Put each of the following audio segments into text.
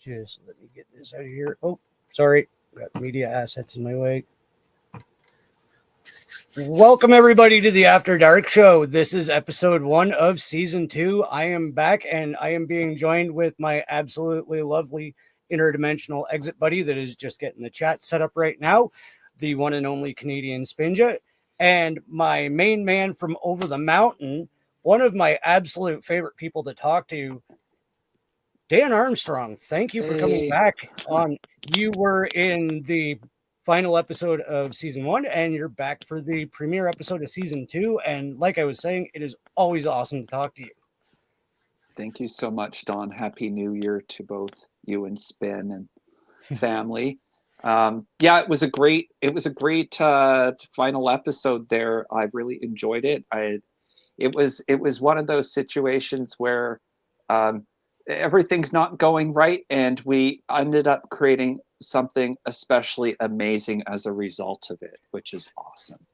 Just let me get this out of here. Oh, sorry. Got media assets in my way. Welcome, everybody, to the After Dark Show. This is episode 1 of season 2. I am back, and I am being joined with my absolutely lovely interdimensional exit buddy that is just getting the chat set up right now, the one and only Canadian Spinja, and my main man from over the mountain, one of my absolute favorite people to talk to, Dan Armstrong. Thank you for coming back on. You were in the final episode of season 1, and you're back for the premiere episode of season 2. And like I was saying, it is always awesome to talk to you. Thank you so much, Don. Happy New Year to both you and Spin and family. It was a great final episode there. I really enjoyed it. It was one of those situations where everything's not going right, and we ended up creating something especially amazing as a result of it, which is awesome.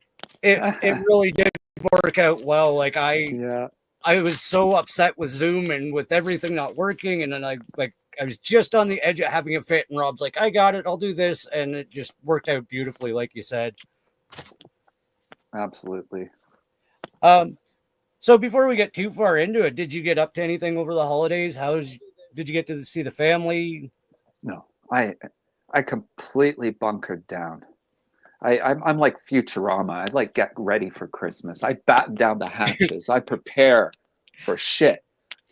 It really did work out well. I was so upset with Zoom and with everything not working, and then I was just on the edge of having a fit, and Rob's like, I got it, I'll do this, and it just worked out beautifully, like you said. Absolutely. So before we get too far into it, did you get up to anything over the holidays? Did you get to see the family? No, I completely bunkered down. I'm like Futurama. I get ready for Christmas. I batten down the hatches. I prepare for shit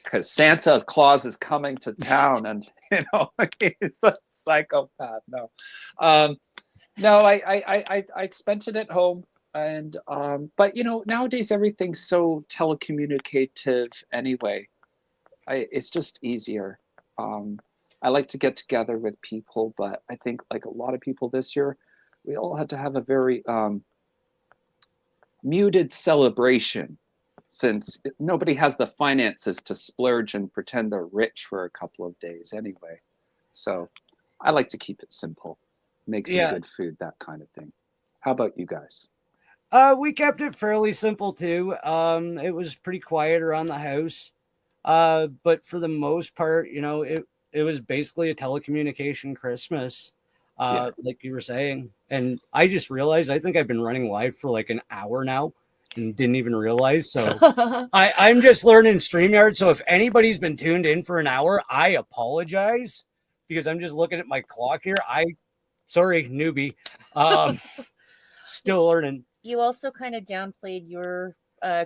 because Santa Claus is coming to town, and he's a psychopath. No, I spent it at home, and but nowadays everything's so telecommunicative anyway. It's just easier. I like to get together with people, but I think like a lot of people this year, we all had to have a very muted celebration since nobody has the finances to splurge and pretend they're rich for a couple of days anyway. So I like to keep it simple, make some good food, that kind of thing. How about you guys? We kept it fairly simple too. It was pretty quiet around the house. But for the most part, it was basically a telecommunication Christmas, like you were saying. And I just realized, I think I've been running live for like an hour now and didn't even realize. So I'm just learning StreamYard. So if anybody's been tuned in for an hour, I apologize because I'm just looking at my clock here. Sorry, newbie. Still learning. You also kind of downplayed your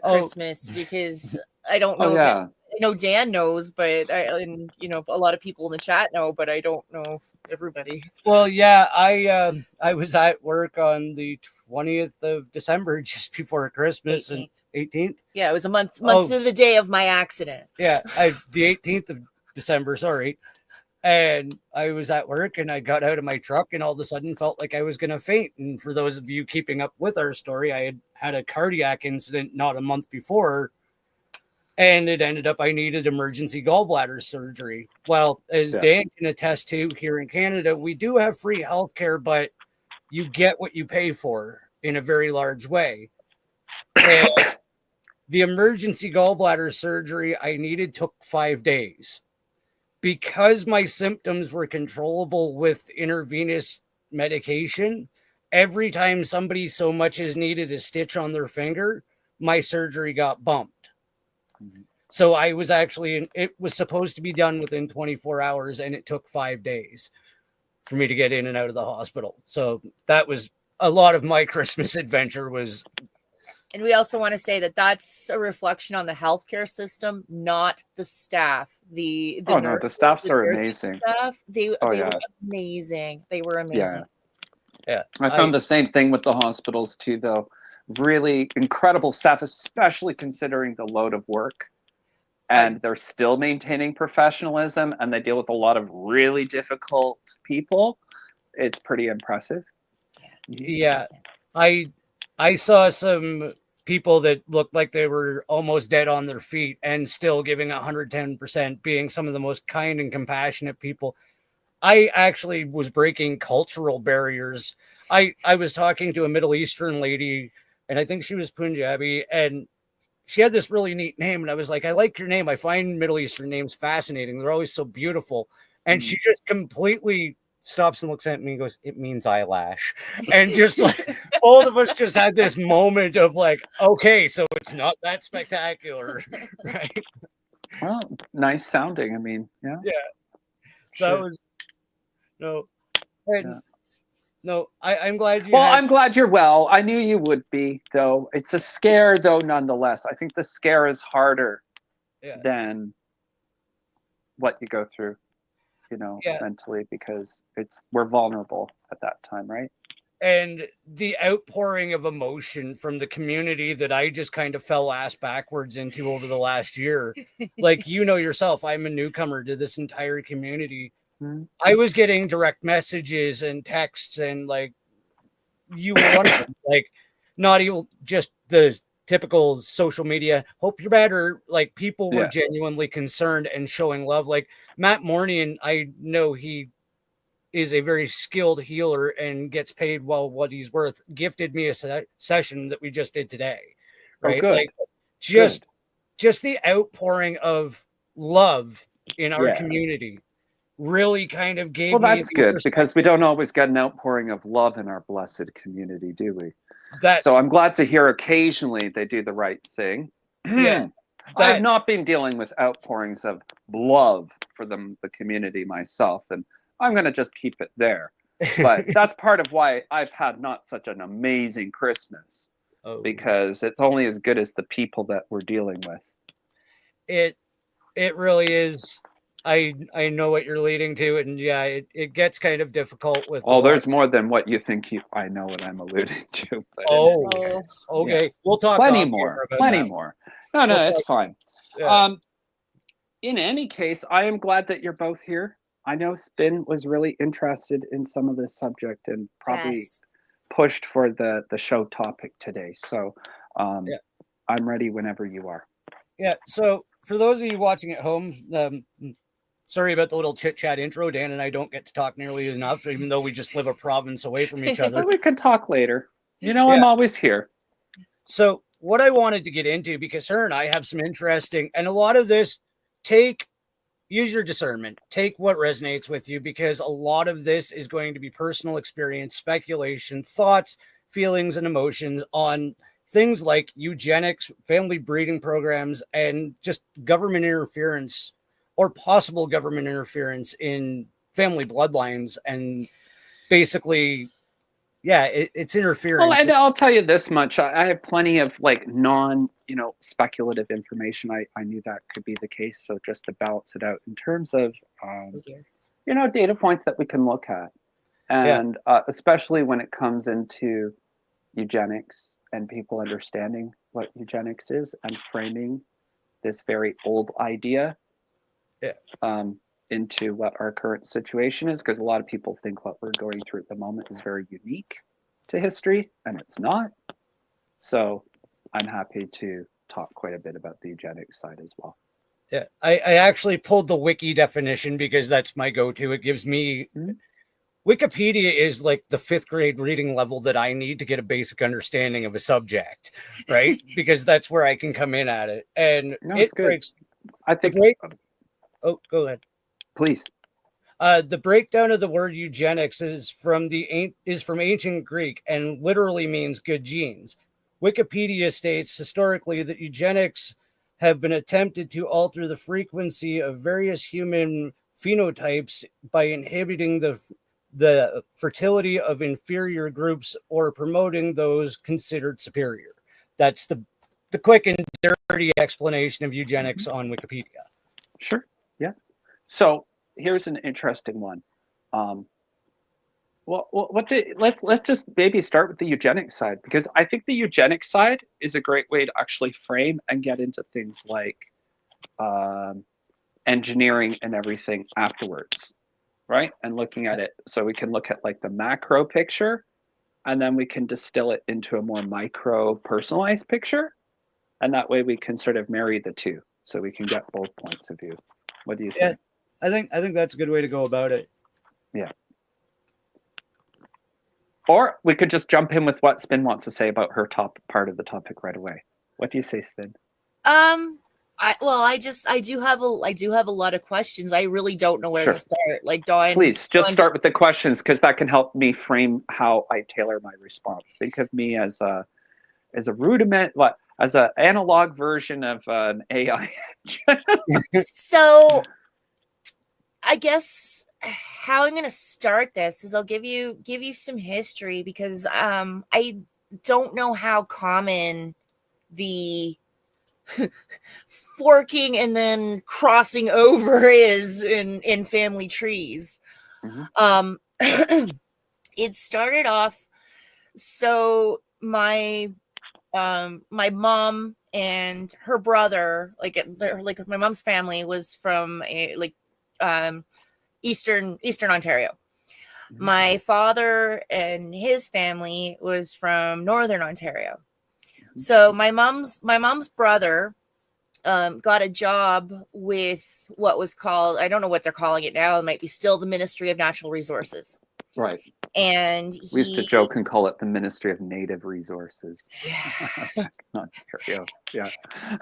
Christmas because I don't know. I know Dan knows, but a lot of people in the chat know, but I don't know everybody. Well, yeah, I was at work on the 20th of December, just before Christmas, 18th. And 18th. Yeah, it was a month to the day of my accident. Yeah, the 18th of December. Sorry. And I was at work, and I got out of my truck, and all of a sudden felt like I was going to faint. And for those of you keeping up with our story, I had a cardiac incident not a month before, and it ended up I needed emergency gallbladder surgery. Well, as Dan can attest to, here in Canada, we do have free healthcare, but you get what you pay for in a very large way. And the emergency gallbladder surgery I needed took 5 days. Because my symptoms were controllable with intravenous medication, every time somebody so much as needed a stitch on their finger, my surgery got bumped. Mm-hmm. So it was supposed to be done within 24 hours, and it took 5 days for me to get in and out of the hospital. So that was a lot of my Christmas adventure was. And we also want to say that that's a reflection on the healthcare system, not the staff. The nurses, the staffs are amazing. They were amazing. They were amazing. Yeah. I found the same thing with the hospitals too, though. Really incredible staff, especially considering the load of work. And they're still maintaining professionalism, and they deal with a lot of really difficult people. It's pretty impressive. Yeah. I saw some people that looked like they were almost dead on their feet and still giving 110%, being some of the most kind and compassionate people. I actually was breaking cultural barriers. I was talking to a Middle Eastern lady, and I think she was Punjabi, and she had this really neat name. And I was like, I like your name. I find Middle Eastern names fascinating. They're always so beautiful. And she just completely stops and looks at me and goes, "It means eyelash." And just like both of us just had this moment of like, okay, so it's not that spectacular, right? Well, nice sounding. I mean, yeah. Yeah. Sure. That was no. And Yeah. no, I'm glad you Well, had. I'm glad you're well. I knew you would be, though. It's a scare, though, nonetheless. I think the scare is harder Yeah. than what you go through, Yeah. mentally, because we're vulnerable at that time, right? And the outpouring of emotion from the community that I just kind of fell ass backwards into over the last year. Like, yourself, I'm a newcomer to this entire community. Mm-hmm. I was getting direct messages and texts and like, you were one of them. Like, not even just the typical social media, hope you're better. Like, people were genuinely concerned and showing love. Like, Matt Mornian, I know he is a very skilled healer and gets paid well what he's worth, gifted me a session that we just did today. Right. Good. Like, just the outpouring of love in our community really kind of gave me. Well, that's good, because we don't always get an outpouring of love in our blessed community, do we? So I'm glad to hear occasionally they do the right thing. Yeah. I have not been dealing with outpourings of love for the community myself, and I'm going to just keep it there. But that's part of why I've had not such an amazing Christmas, because it's only as good as the people that we're dealing with. It really is. I know what you're leading to, and yeah, it gets kind of difficult with. Oh, there's more than what you think. I know what I'm alluding to. But okay. Yeah. We'll talk. Plenty more. No, it's fine. Yeah. In any case, I am glad that you're both here. I know Spin was really interested in some of this subject and probably pushed for the show topic today. So I'm ready whenever you are. Yeah. So for those of you watching at home, sorry about the little chit chat intro. Dan and I don't get to talk nearly enough, even though we just live a province away from each other. We can talk later. I'm always here. So what I wanted to get into, because her and I have some interesting, and a lot of this, use your discernment, take what resonates with you, because a lot of this is going to be personal experience, speculation, thoughts, feelings, and emotions on things like eugenics, family breeding programs, and just government interference or possible government interference in family bloodlines. And basically, it's interference. Well, and I'll tell you this much. I have plenty of speculative information. I knew that could be the case. So just to balance it out in terms of, data points that we can look at. And especially when it comes into eugenics and people understanding what eugenics is and framing this very old idea into what our current situation is, because a lot of people think what we're going through at the moment is very unique to history, and it's not. So I'm happy to talk quite a bit about the eugenics side as well. Yeah, I actually pulled the wiki definition because that's my go-to. It gives me Wikipedia is like the 5th grade reading level that I need to get a basic understanding of a subject, right? Because that's where I can come in at it. And it breaks. I think. Oh, go ahead. Please. The breakdown of the word eugenics is from ancient Greek and literally means good genes. Wikipedia states historically that eugenics have been attempted to alter the frequency of various human phenotypes by inhibiting the fertility of inferior groups or promoting those considered superior. That's the quick and dirty explanation of eugenics on Wikipedia. Sure. Yeah. So here's an interesting one. Let's just maybe start with the eugenics side, because I think the eugenics side is a great way to actually frame and get into things like engineering and everything afterwards, right? And looking at it, so we can look at like the macro picture, and then we can distill it into a more micro personalized picture, and that way we can sort of marry the two, so we can get both points of view. What do you think? I think that's a good way to go about it. Yeah. Or we could just jump in with what Spin wants to say about her top part of the topic right away. What do you say, Spin? I do have a lot of questions. I really don't know where to Sure. start. Like Dawn, Please just start with the questions, because that can help me frame how I tailor my response. Think of me as a rudiment, as an analog version of an AI. So I guess how I'm going to start this is I'll give you some history, because I don't know how common the forking and then crossing over is in family trees. Mm-hmm. It started off, so my mom and her brother, like my mom's family was from eastern Ontario. Mm-hmm. My father and his family was from northern Ontario. Mm-hmm. So my mom's brother got a job with what was called, I don't know what they're calling it now, it might be still the Ministry of Natural Resources. Right. And we used to joke and call it the Ministry of Native Resources. Yeah. Ontario. Yeah.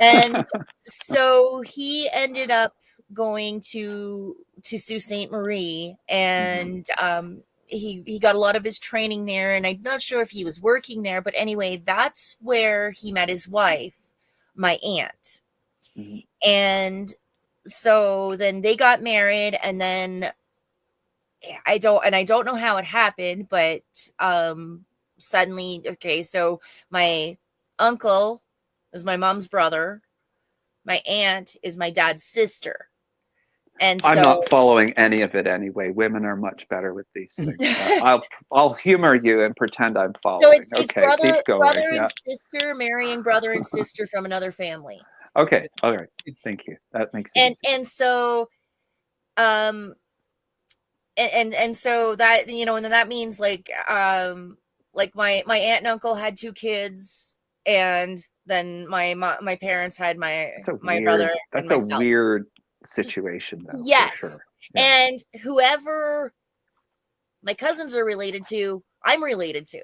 And so he ended up going to Sault Ste. Marie, and he got a lot of his training there, and I'm not sure if he was working there, but anyway, that's where he met his wife, my aunt. Mm-hmm. And so then they got married, and then I don't know how it happened, but suddenly, okay, so my uncle is my mom's brother, my aunt is my dad's sister. And I'm so not following any of it anyway. Women are much better with these things. I'll humor you and pretend I'm following. so it's okay, brother keep going. brother Yeah. and sister marrying brother and sister from another family. Okay, all right. Thank you. That makes it easy. And so and so that, you know, and then that means like my aunt and uncle had 2 kids, and then my parents had my brother and that's myself. a weird situation though. Yes. For sure. Yeah. And whoever my cousins are related to, I'm related to.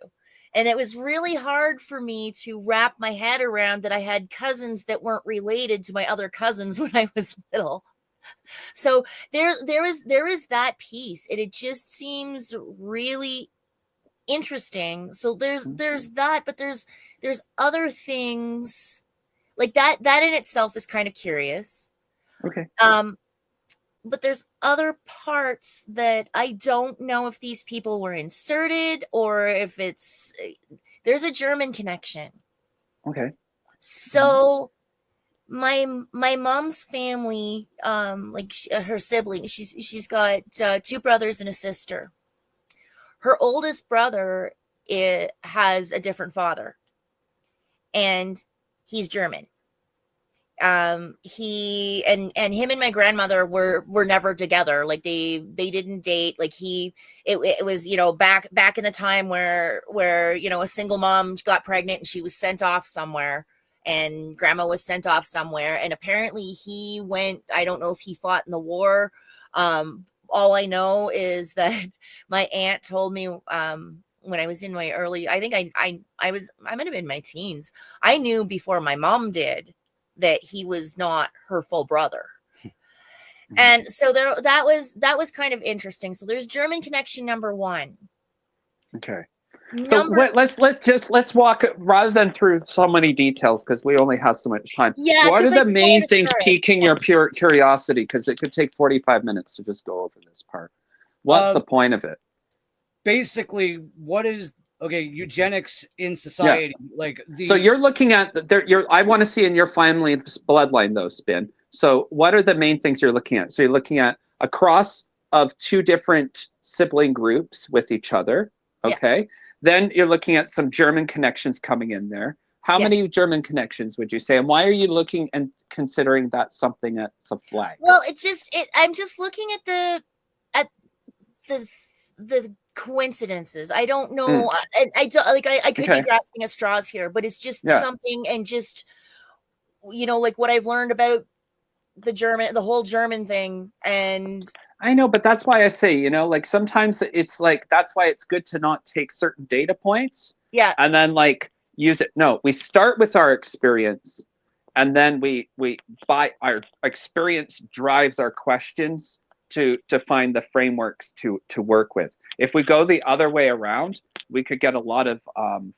And it was really hard for me to wrap my head around that I had cousins that weren't related to my other cousins when I was little. So there is that piece, and it just seems really interesting. So there's that, but there's other things like that in itself is kind of curious. Okay. But there's other parts that I don't know if these people were inserted or if there's a German connection. Okay. So my mom's family, her siblings, she's got 2 brothers and a sister. Her oldest brother has a different father, and he's German. He and him and my grandmother were never together. Like they didn't date. Like it was, you know, back in the time where you know, a single mom got pregnant and she was sent off somewhere, and grandma was sent off somewhere, and apparently he went, I don't know if he fought in the war. All I know is that my aunt told me when I was in my early, I think I might have been in my teens. I knew before my mom did that he was not her full brother. And so that was kind of interesting. So there's German connection number 1. Okay. Let's walk rather than through so many details, because we only have so much time. Yeah. What are the main things piquing your pure curiosity? Because it could take 45 minutes to just go over this part. What's the point of it? Basically, what is eugenics in society? Yeah. So you're looking at I want to see in your family bloodline though, Spin. So what are the main things you're looking at? So you're looking at a cross of 2 different sibling groups with each other. Okay. Yeah. Then you're looking at some German connections coming in there. How many German connections would you say? And why are you looking and considering that something that's a flag? Well, I'm just looking at the coincidences. I don't know. I don't like. I could be grasping at straws here, but it's just something, and just, you know, like what I've learned about the whole German thing. And I know, but that's why I say, you know, like sometimes it's like, that's why it's good to not take certain data points. Yeah. And then like use it. No, we start with our experience, and then we by our experience drives our questions to find the frameworks to work with. If we go the other way around, we could get a lot of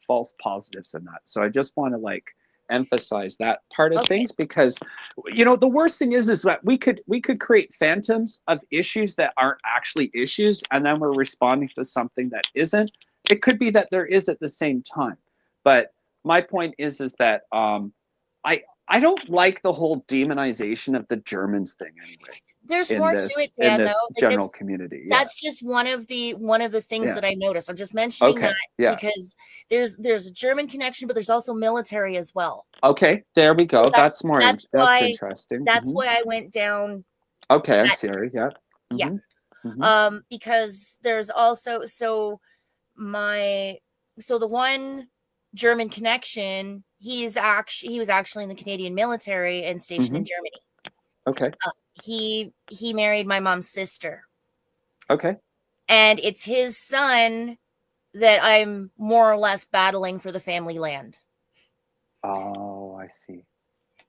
false positives in that. So I just want to like emphasize that part of things, because the worst thing is that we could create phantoms of issues that aren't actually issues, and then we're responding to something that isn't. It could be that there is at the same time, but my point is that I don't like the whole demonization of the Germans thing anyway. There's more to it, Dan, in this though. general community. Yeah. That's just one of the things that I noticed. I'm just mentioning that because there's a German connection, but there's also military as well. Okay, there we go. So that's interesting. That's why I went down. Okay, I'm sorry. Yeah. Yeah. Because there's also the one German connection, he was actually in the Canadian military and stationed in Germany. Okay. He married my mom's sister. Okay. And it's his son that I'm more or less battling for the family land. Oh, I see.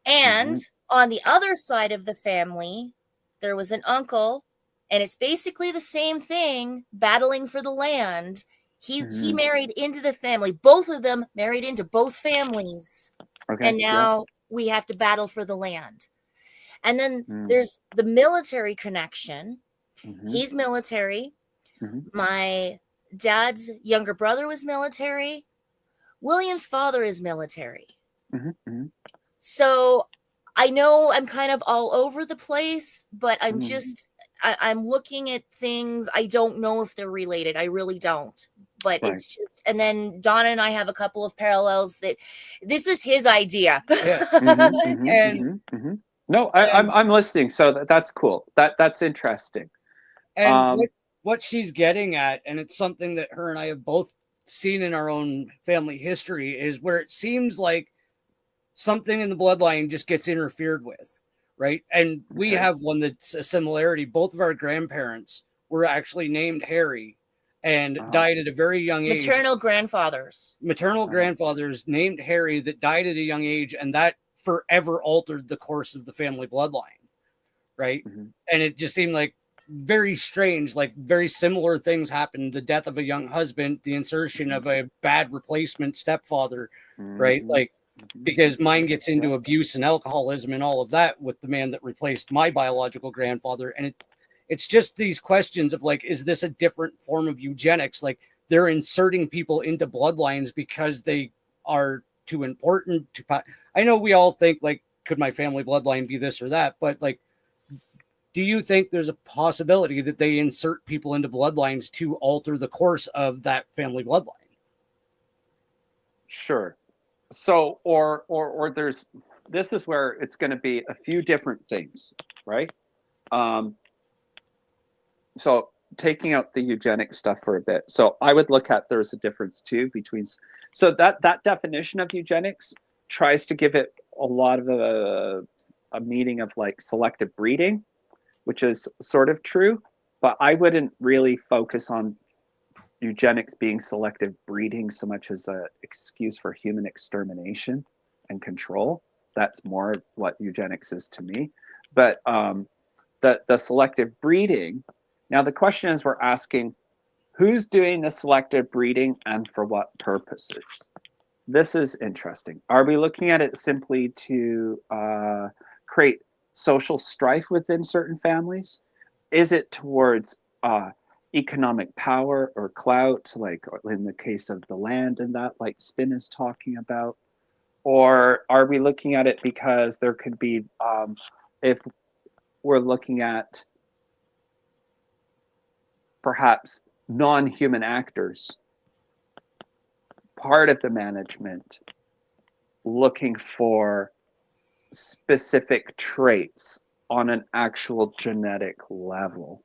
And on the other side of the family, there was an uncle, and it's basically the same thing, battling for the land. He married into the family. Both of them married into both families. Okay. And now we have to battle for the land. And then there's the military connection. He's military. My dad's younger brother was military. William's father is military. So I know I'm kind of all over the place, but I'm I'm looking at things. I don't know if they're related. I really don't. But it's just, and then Donna and I have a couple of parallels that this was his idea. No, I'm listening. So that's cool. That's interesting. And what she's getting at, and it's something that her and I have both seen in our own family history, is where it seems like something in the bloodline just gets interfered with, right? And we have one that's a similarity. Both of our grandparents were actually named Harry and died at a very young age. Maternal grandfathers named Harry that died at a young age, and that forever altered the course of the family bloodline, right? And it just seemed like very strange, like very similar things happened. The death of a young husband, the insertion of a bad replacement stepfather, right? Like, because mine gets into abuse and alcoholism and all of that with the man that replaced my biological grandfather. And it's just these questions of like, is this a different form of eugenics? Like, they're inserting people into bloodlines because they are too important to. I know we all think like, could my family bloodline be this or that? But like, do you think there's a possibility that they insert people into bloodlines to alter the course of that family bloodline? Sure. So, or there's, this is where it's going to be a few different things, right? So taking out the eugenic stuff for a bit. So I would look at, there's a difference too between, so that definition of eugenics tries to give it a lot of a meaning of like selective breeding, which is sort of true, but I wouldn't really focus on eugenics being selective breeding so much as an excuse for human extermination and control. That's more what eugenics is to me. But the selective breeding, now the question is, we're asking who's doing the selective breeding and for what purposes? This is interesting. Are we looking at it simply to create social strife within certain families? Is it towards economic power or clout, like in the case of the land and that, like Spin is talking about? Or are we looking at it because there could be, if we're looking at perhaps non-human actors, part of the management looking for specific traits on an actual genetic level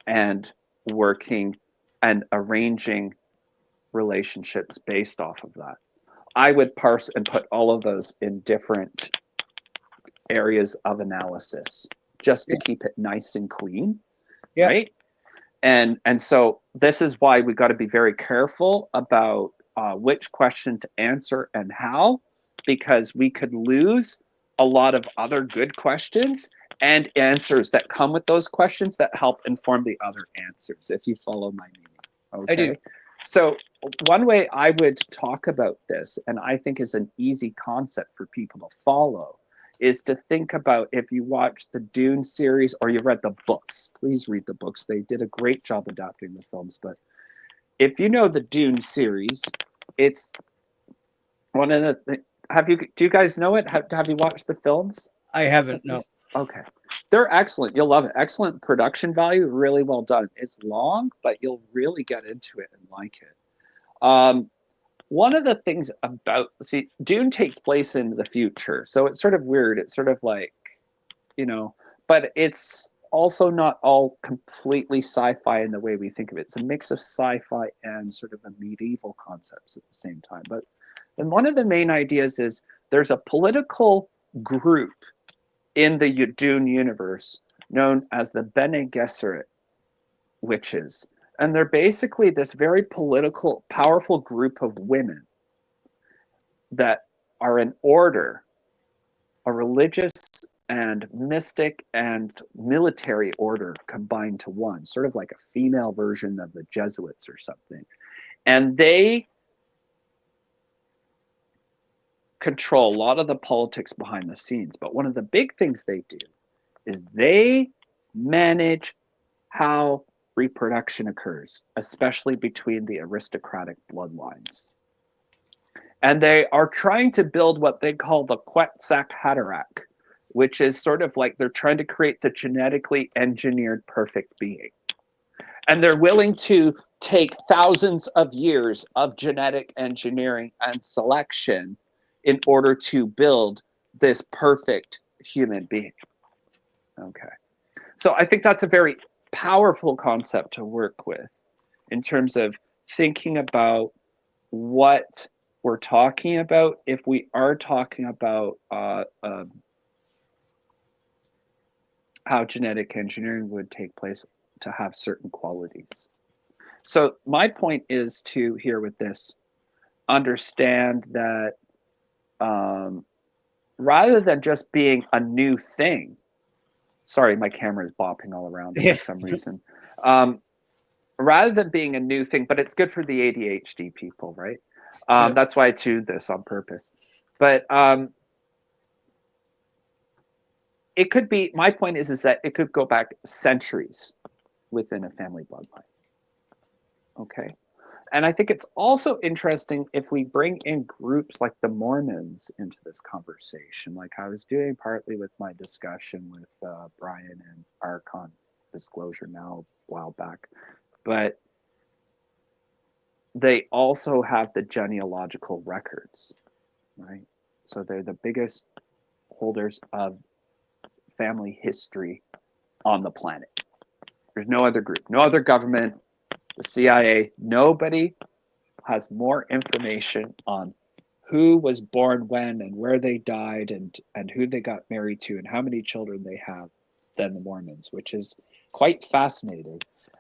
and working and arranging relationships based off of that? I would parse and put all of those in different areas of analysis just to keep it nice and clean, right? And so this is why we got to be very careful about which question to answer and how, because we could lose a lot of other good questions and answers that come with those questions that help inform the other answers, if you follow my meaning. Okay. I do. So one way I would talk about this, and I think is an easy concept for people to follow, is to think about, if you watch the Dune series or you read the books, please read the books. They did a great job adapting the films. But if you know the Dune series, it's one of the, do you guys know it? Have you watched the films? I haven't, no. Okay. They're excellent. You'll love it. Excellent production value, really well done. It's long, but you'll really get into it and like it. One of the things about, Dune takes place in the future, so it's sort of weird. It's sort of like, but it's also not all completely sci-fi in the way we think of it. It's a mix of sci-fi and sort of a medieval concepts at the same time. And one of the main ideas is there's a political group in the Dune universe known as the Bene Gesserit witches. And they're basically this very political, powerful group of women that are an order, a religious and mystic and military order combined to one, sort of like a female version of the Jesuits or something. And they control a lot of the politics behind the scenes. But one of the big things they do is they manage how reproduction occurs, especially between the aristocratic bloodlines. And they are trying to build what they call the Quetzalcoatl Haderach, which is sort of like they're trying to create the genetically engineered perfect being. And they're willing to take thousands of years of genetic engineering and selection in order to build this perfect human being. Okay. So I think that's a very powerful concept to work with in terms of thinking about what we're talking about if we are talking about how genetic engineering would take place to have certain qualities. So my point is to, here with this, understand that rather than just being a new thing, sorry, my camera is bopping all around for some reason. Rather than being a new thing, but it's good for the ADHD people, right? That's why I tuned this on purpose. But it could be, my point is that it could go back centuries within a family bloodline. Okay. And I think it's also interesting if we bring in groups like the Mormons into this conversation, like I was doing partly with my discussion with Brian and Archon Disclosure now a while back. But they also have the genealogical records, right? So they're the biggest holders of family history on the planet. There's no other group, no other government, the CIA, nobody has more information on who was born when and where they died and who they got married to and how many children they have than the Mormons, which is quite fascinating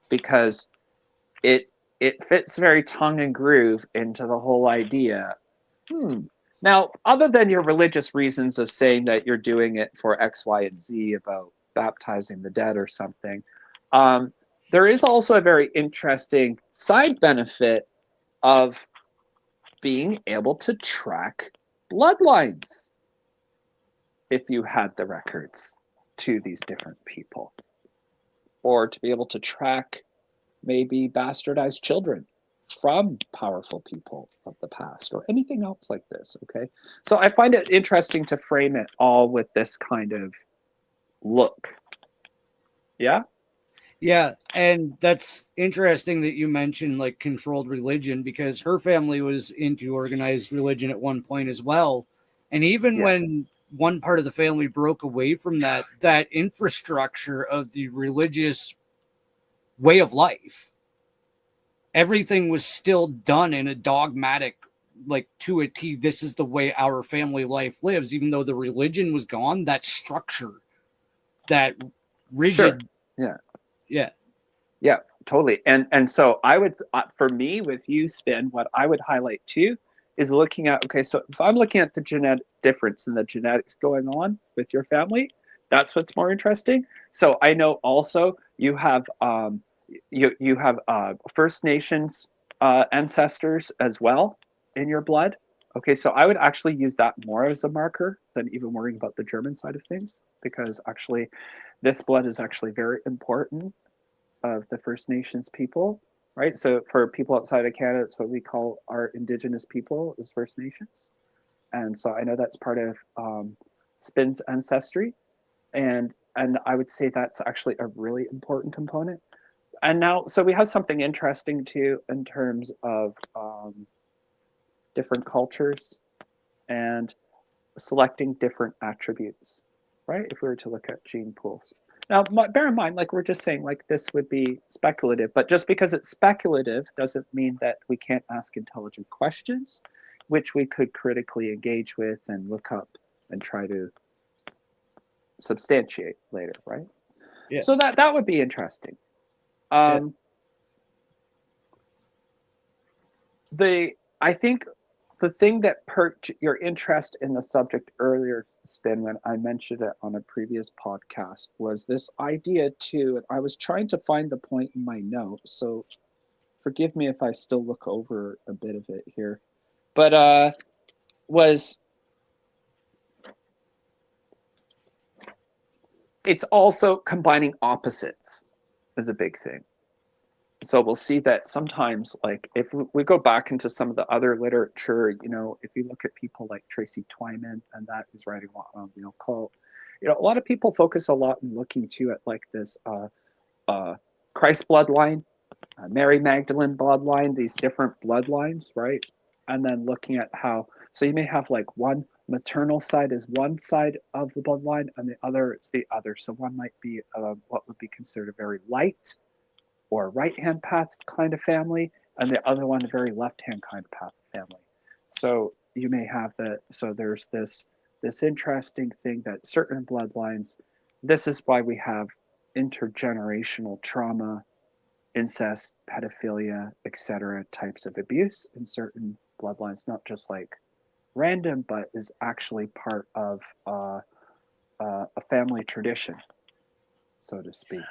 because it fits very tongue and groove into the whole idea. Now, other than your religious reasons of saying that you're doing it for X, Y, and Z about baptizing the dead or something, there is also a very interesting side benefit of being able to track bloodlines if you had the records to these different people, or to be able to track maybe bastardized children from powerful people of the past or anything else like this. Okay. So I find it interesting to frame it all with this kind of look. Yeah. Yeah, and that's interesting that you mentioned like controlled religion because her family was into organized religion at one point as well. And even when one part of the family broke away from that infrastructure of the religious way of life, everything was still done in a dogmatic, like to a T, this is the way our family life lives, even though the religion was gone, that structure, that rigid. Sure. Yeah. Yeah, totally. And so I would, for me with you, Spin, what I would highlight too is looking at, okay, so if I'm looking at the genetic difference in the genetics going on with your family, that's what's more interesting. So I know also you have you have First Nations ancestors as well in your blood. Okay, so I would actually use that more as a marker than even worrying about the German side of things, because actually this blood is actually very important of the First Nations people, right? So for people outside of Canada, it's what we call our Indigenous people is First Nations. And so I know that's part of Spin's ancestry. And I would say that's actually a really important component. And now, so we have something interesting too in terms of different cultures and selecting different attributes, right? If we were to look at gene pools. Now, bear in mind, like we're just saying, like this would be speculative, but just because it's speculative doesn't mean that we can't ask intelligent questions, which we could critically engage with and look up and try to substantiate later, right? Yeah. So that would be interesting. I think the thing that perked your interest in the subject earlier, Spin, when I mentioned it on a previous podcast, was this idea too, and I was trying to find the point in my notes, so forgive me if I still look over a bit of it here, but was it's also combining opposites is a big thing. So we'll see that sometimes, like if we go back into some of the other literature, you know, if you look at people like Tracy Twyman, and that is writing a lot on, you know, cult, you know, a lot of people focus a lot in looking too at like this Christ bloodline, Mary Magdalene bloodline, these different bloodlines, right? And then looking at how, so you may have like one maternal side is one side of the bloodline and the other is the other. So one might be what would be considered a very light or right-hand path kind of family, and the other one a very left-hand kind of path family. So you may have that. So there's this interesting thing that certain bloodlines, this is why we have intergenerational trauma, incest, pedophilia, etc. types of abuse in certain bloodlines, not just like random, but is actually part of a family tradition, so to speak,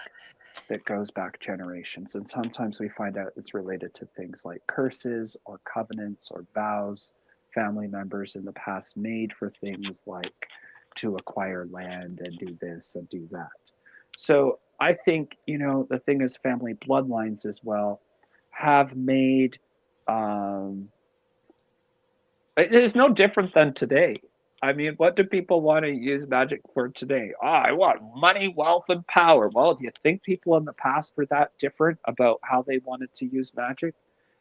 that goes back generations. And sometimes we find out it's related to things like curses or covenants or vows family members in the past made for things like to acquire land and do this and do that. So I think, you know, the thing is family bloodlines as well have made, it is no different than today. I mean, what do people want to use magic for today? I want money, wealth, and power. Well, do you think people in the past were that different about how they wanted to use magic?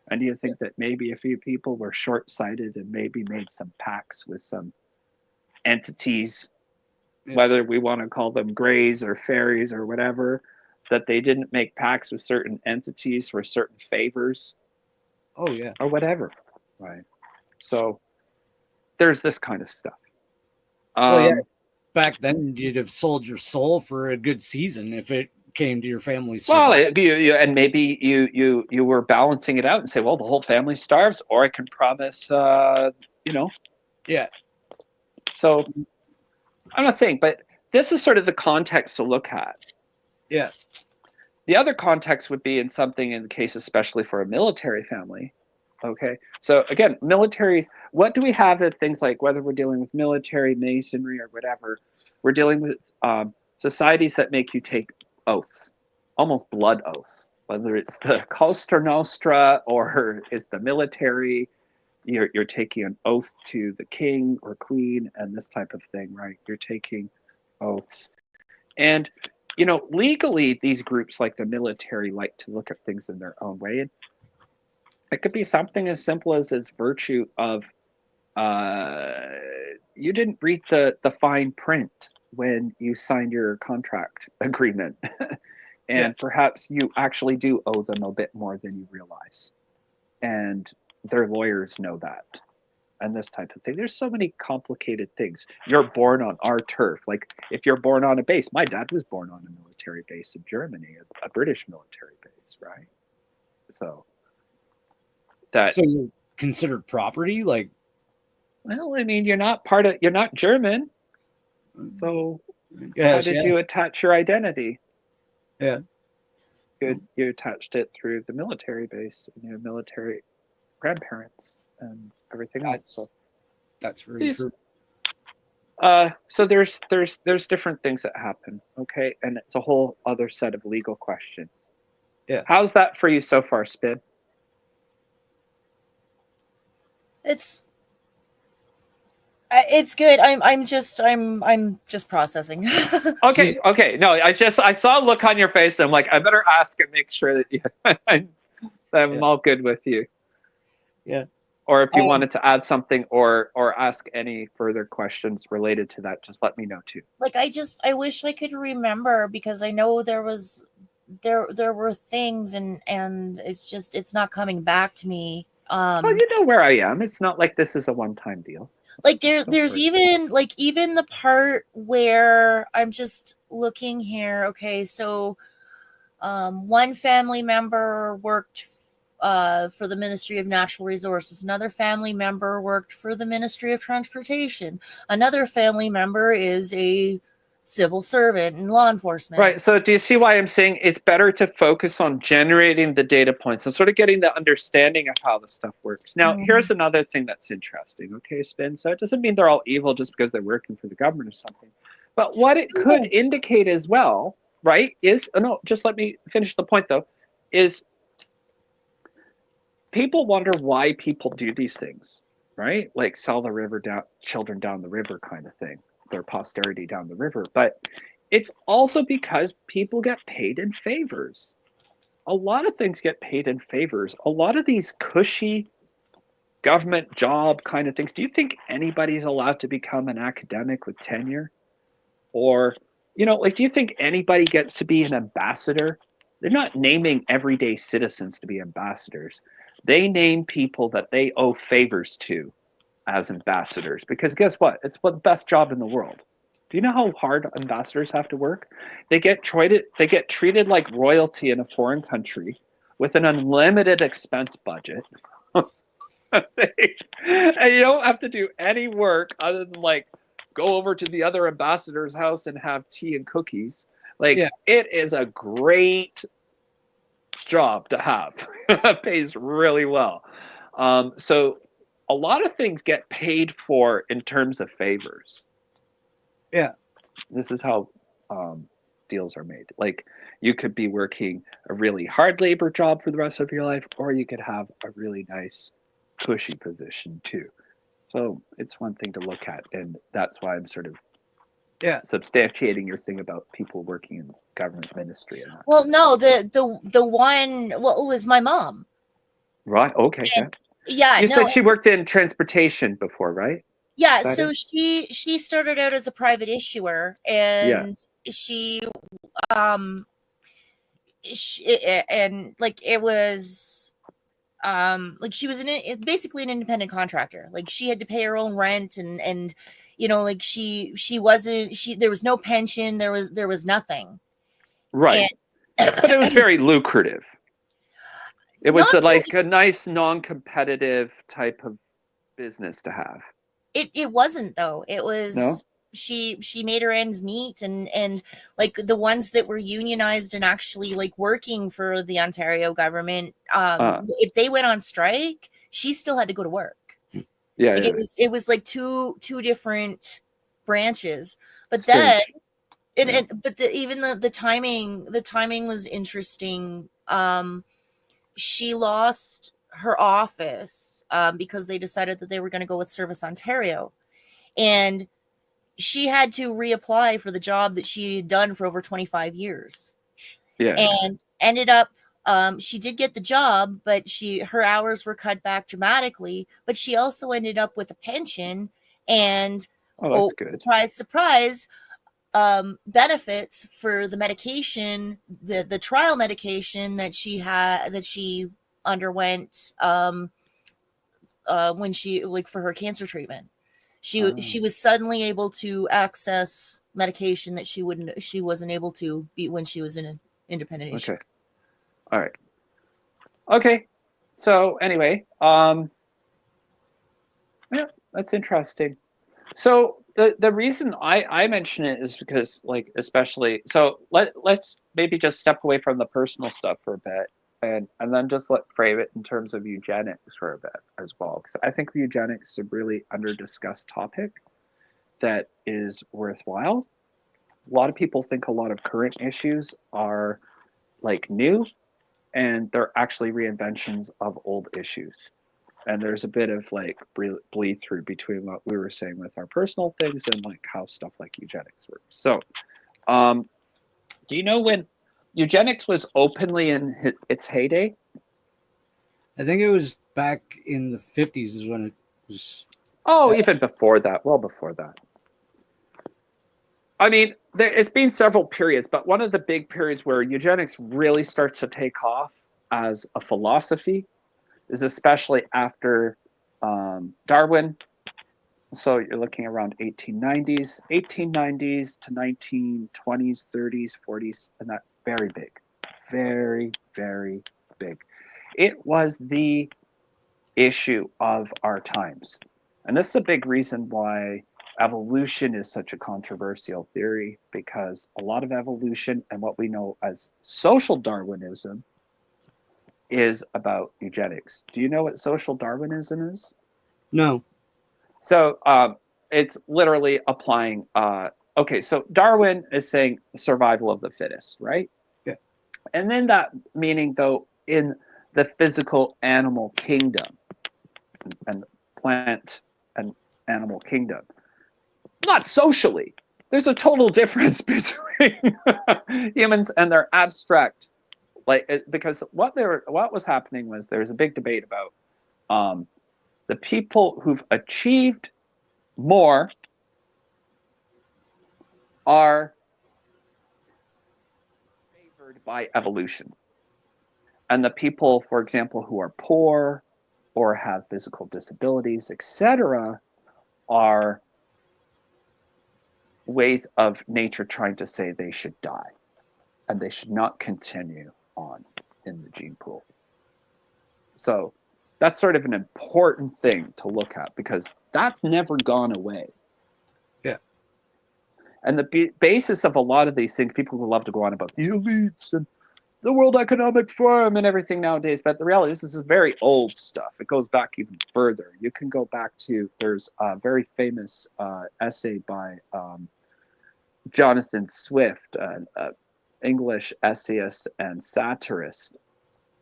And do you think that maybe a few people were short-sighted and maybe made some pacts with some entities, whether we want to call them greys or fairies or whatever, that they didn't make pacts with certain entities for certain favors? Oh, yeah. Or whatever, right? So there's this kind of stuff. Well, yeah. Back then, you'd have sold your soul for a good season if it came to your family's well, survival. and maybe you were balancing it out and say, well, the whole family starves, or I can promise, you know. Yeah. So I'm not saying, but this is sort of the context to look at. Yeah. The other context would be in something in the case, especially for a military family. Okay. So again, militaries, what do we have at things like, whether we're dealing with military, masonry, or whatever, we're dealing with societies that make you take oaths, almost blood oaths, whether it's the Costa Nostra or is the military, you're taking an oath to the king or queen and this type of thing, right? You're taking oaths. And, you know, legally, these groups like the military like to look at things in their own way. And it could be something as simple as virtue of you didn't read the fine print when you signed your contract agreement. And perhaps you actually do owe them a bit more than you realize. And their lawyers know that. And this type of thing. There's so many complicated things. You're born on our turf. Like if you're born on a base, my dad was born on a military base in Germany, a British military base, right? So you considered property, like Well, I mean, you're not German, so how Yes, did yeah, you attach your identity? yeah. You attached it through the military base and your military grandparents and everything else. So That's very these, true. so there's different things that happen, okay, and it's a whole other set of legal questions. Yeah. How's that for you so far, Spin? It's good. I'm just processing. Okay. No, I saw a look on your face, and I'm like, I better ask and make sure that I'm Yeah. all good with you. Yeah. Or if you wanted to add something or ask any further questions related to that, just let me know too. Like I wish I could remember, because I know there were things, and it's not coming back to me. Well, you know where I am. It's not like this is a one-time deal. Like there's even the part where I'm just looking here. Okay, so one family member worked for the Ministry of Natural Resources. Another family member worked for the Ministry of Transportation. Another family member is a civil servant in law enforcement. Right. So do you see why I'm saying it's better to focus on generating the data points and sort of getting the understanding of how the stuff works? Now, here's another thing that's interesting. Okay, Spin. So it doesn't mean they're all evil just because they're working for the government or something. But what it could indicate as well, right, is, no, just let me finish the point though, is people wonder why people do these things, right? Like sell the river down, children down the river kind of thing, their posterity down the river. But it's also because people get paid in favors. A lot of things get paid in favors. A lot of these cushy government job kind of things. Do you think anybody's allowed to become an academic with tenure? Or, like, do you think anybody gets to be an ambassador? They're not naming everyday citizens to be ambassadors. They name people that they owe favors to as ambassadors, because guess what? It's the best job in the world. Do you know how hard ambassadors have to work? They get treated like royalty in a foreign country with an unlimited expense budget. And you don't have to do any work other than like go over to the other ambassador's house and have tea and cookies. Like, It is a great job to have. It pays really well. So a lot of things get paid for in terms of favors. Yeah. This is how deals are made. Like, you could be working a really hard labor job for the rest of your life, or you could have a really nice cushy position too. So it's one thing to look at, and that's why I'm sort of substantiating your thing about people working in government ministry. And well, no, the one, well, it was my mom. Right. Okay. And, yeah. You said she worked in transportation before, right? Yeah. So she started out as a private issuer, and she and like it was like she was basically an independent contractor. Like she had to pay her own rent, and like she wasn't, there was no pension, there was nothing. Right. But it was very lucrative. It was like a nice non-competitive type of business to have. It wasn't though. It was, no? She made her ends meet, and like the ones that were unionized and actually like working for the Ontario government, if they went on strike, she still had to go to work. Yeah, like it was like two different branches. But then even the timing was interesting. She lost her office because they decided that they were going to go with Service Ontario, and she had to reapply for the job that she had done for over 25 years. Yeah. And ended up, she did get the job, but her hours were cut back dramatically, but she also ended up with a pension and, surprise, surprise, benefits for the medication, the trial medication that she underwent when she, like, for her cancer treatment. She was suddenly able to access medication that she wasn't able to be when she was in an independent issue. Okay. All right. Okay. So anyway, yeah, That's interesting. So the reason I mention it is because, like, especially, so let's maybe just step away from the personal stuff for a bit, and then just frame it in terms of eugenics for a bit as well, because I think eugenics is a really under discussed topic that is worthwhile. A lot of people think a lot of current issues are like new, and they're actually reinventions of old issues. And there's a bit of like bleed through between what we were saying with our personal things and like how stuff like eugenics works. So, do you know when eugenics was openly in its heyday? I think it was back in the 50s is when it was. Oh, even before that, well before that. I mean, it's been several periods, but one of the big periods where eugenics really starts to take off as a philosophy is especially after Darwin. So you're looking around 1890s to 1920s, 30s, 40s, and that very big, very, very big. It was the issue of our times. And this is a big reason why evolution is such a controversial theory, because a lot of evolution and what we know as social Darwinism is about eugenics. Do you know what social Darwinism is? No. So it's literally applying. Okay, so Darwin is saying survival of the fittest, right? Yeah. And then that meaning, though, in the physical animal kingdom and plant and animal kingdom, not socially. There's a total difference between humans and their abstract. Because what was happening was there was a big debate about the people who've achieved more are favored by evolution, and the people, for example, who are poor or have physical disabilities, etc., are ways of nature trying to say they should die and they should not continue on in the gene pool. So that's sort of an important thing to look at, because that's never gone away. Yeah. And the basis of a lot of these things, people will love to go on about the elites and the World Economic Forum and everything nowadays, but the reality is this is very old stuff. It goes back even further. You can go back to, there's a very famous essay by Jonathan Swift, an English essayist and satirist,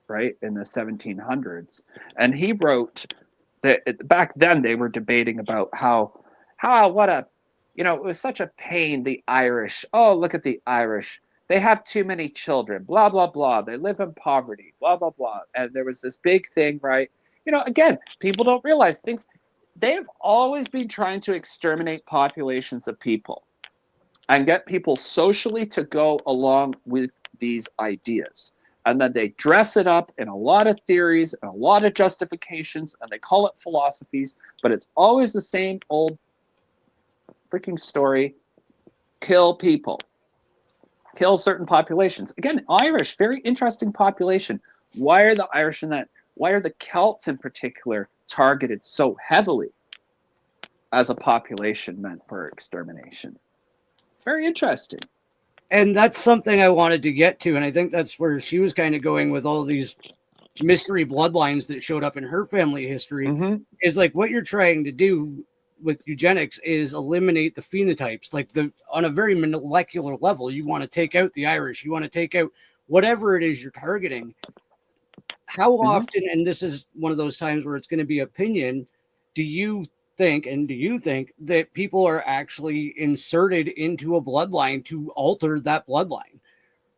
right, in the 1700s. And he wrote that back then they were debating about how what a, it was such a pain, the Irish. Oh, look at the Irish. They have too many children, blah, blah, blah. They live in poverty, blah, blah, blah. And there was this big thing, right? Again, people don't realize things. They've always been trying to exterminate populations of people and get people socially to go along with these ideas. And then they dress it up in a lot of theories and a lot of justifications, and they call it philosophies, but it's always the same old freaking story. Kill people. Kill certain populations. Again, Irish, very interesting population. Why are the Irish in that? Why are the Celts in particular targeted so heavily as a population meant for extermination? It's very interesting. And that's something I wanted to get to. And I think that's where she was kind of going with all these mystery bloodlines that showed up in her family history. Mm-hmm. Is like what you're trying to do with eugenics is eliminate the phenotypes, like on a very molecular level. You want to take out the Irish, you want to take out whatever it is you're targeting. How often, and this is one of those times where it's going to be opinion, do you think that people are actually inserted into a bloodline to alter that bloodline?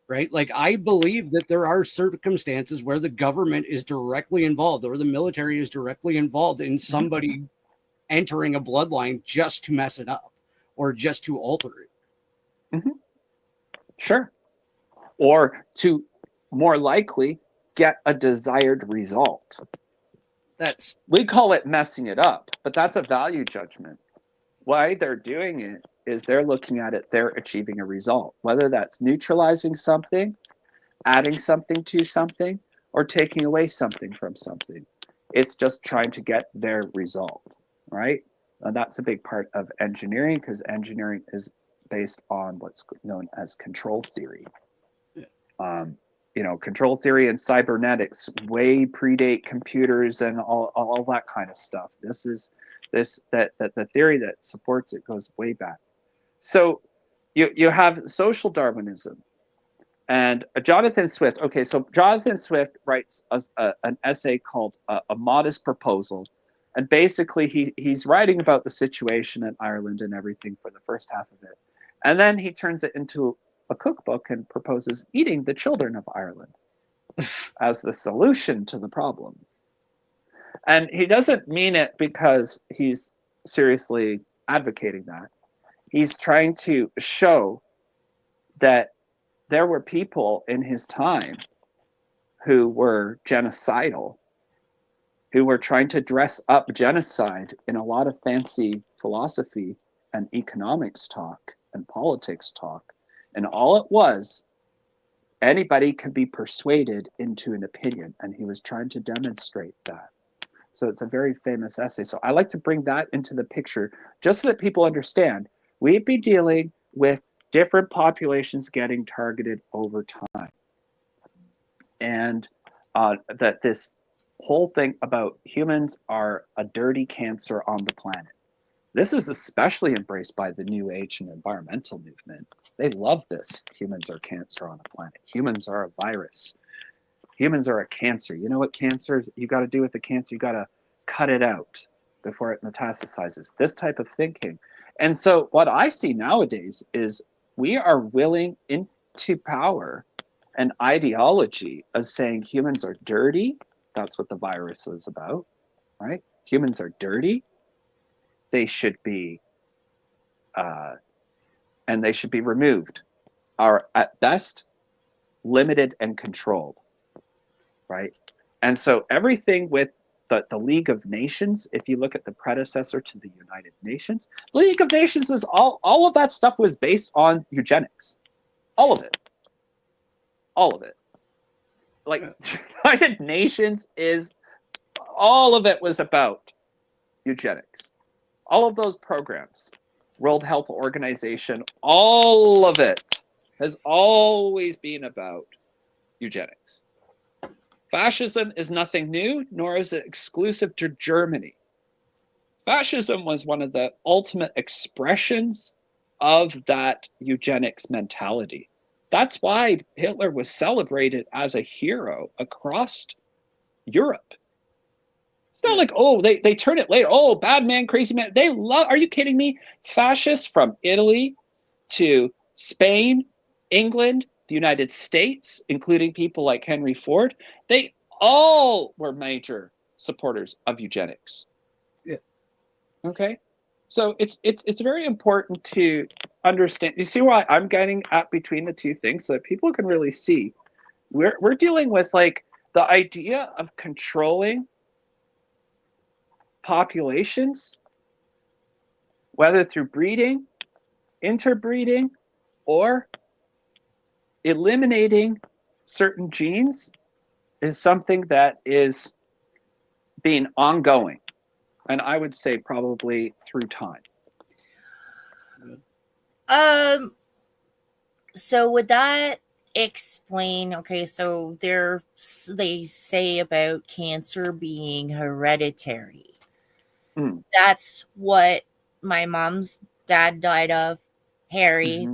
Right? Like, I believe that there are circumstances where the government is directly involved or the military is directly involved in somebody entering a bloodline just to mess it up or just to alter it. Mm-hmm. Sure. Or to more likely get a desired result. We call it messing it up, but that's a value judgment. Why they're doing it is they're looking at it, they're achieving a result, whether that's neutralizing something, adding something to something, or taking away something from something. It's just trying to get their result, right? And that's a big part of engineering, because engineering is based on what's known as control theory. Control theory and cybernetics way predate computers and all that kind of stuff. That the theory that supports it goes way back. So you have social Darwinism and Jonathan Swift. Okay, so Jonathan Swift writes an essay called A Modest Proposal. And basically he's writing about the situation in Ireland and everything for the first half of it. And then he turns it into a cookbook and proposes eating the children of Ireland as the solution to the problem. And he doesn't mean it because he's seriously advocating that. He's trying to show that there were people in his time who were genocidal, who were trying to dress up genocide in a lot of fancy philosophy and economics talk and politics talk. And all it was, anybody can be persuaded into an opinion. And he was trying to demonstrate that. So it's a very famous essay. So I like to bring that into the picture just so that people understand we'd be dealing with different populations getting targeted over time. And that this whole thing about humans are a dirty cancer on the planet. This is especially embraced by the New Age and environmental movement. They love this. Humans are cancer on the planet. Humans are a virus. Humans are a cancer. You know what cancer is? You got to do with the cancer? You got to cut it out before it metastasizes. This type of thinking. And so what I see nowadays is we are willing into power an ideology of saying humans are dirty. That's what the virus is about, right? Humans are dirty. They should be, and they should be removed, are at best limited and controlled, right? And so everything with the League of Nations, if you look at the predecessor to the United Nations, the League of Nations was all of that stuff was based on eugenics, all of it. Like United Nations is, all of it was about eugenics. All of those programs, World Health Organization, all of it has always been about eugenics. Fascism is nothing new, nor is it exclusive to Germany. Fascism was one of the ultimate expressions of that eugenics mentality. That's why Hitler was celebrated as a hero across Europe. It's not like, oh, they turn it later. Oh, bad man, crazy man. They love, are you kidding me? Fascists from Italy to Spain, England, the United States, including people like Henry Ford, they all were major supporters of eugenics. Yeah. Okay. So it's very important to understand. You see why I'm getting at between the two things so that people can really see. We're dealing with like the idea of controlling populations, whether through breeding, interbreeding, or eliminating certain genes, is something that is being ongoing. And I would say probably through time. So would that explain, okay, so they say about cancer being hereditary. That's what my mom's dad died of, Harry.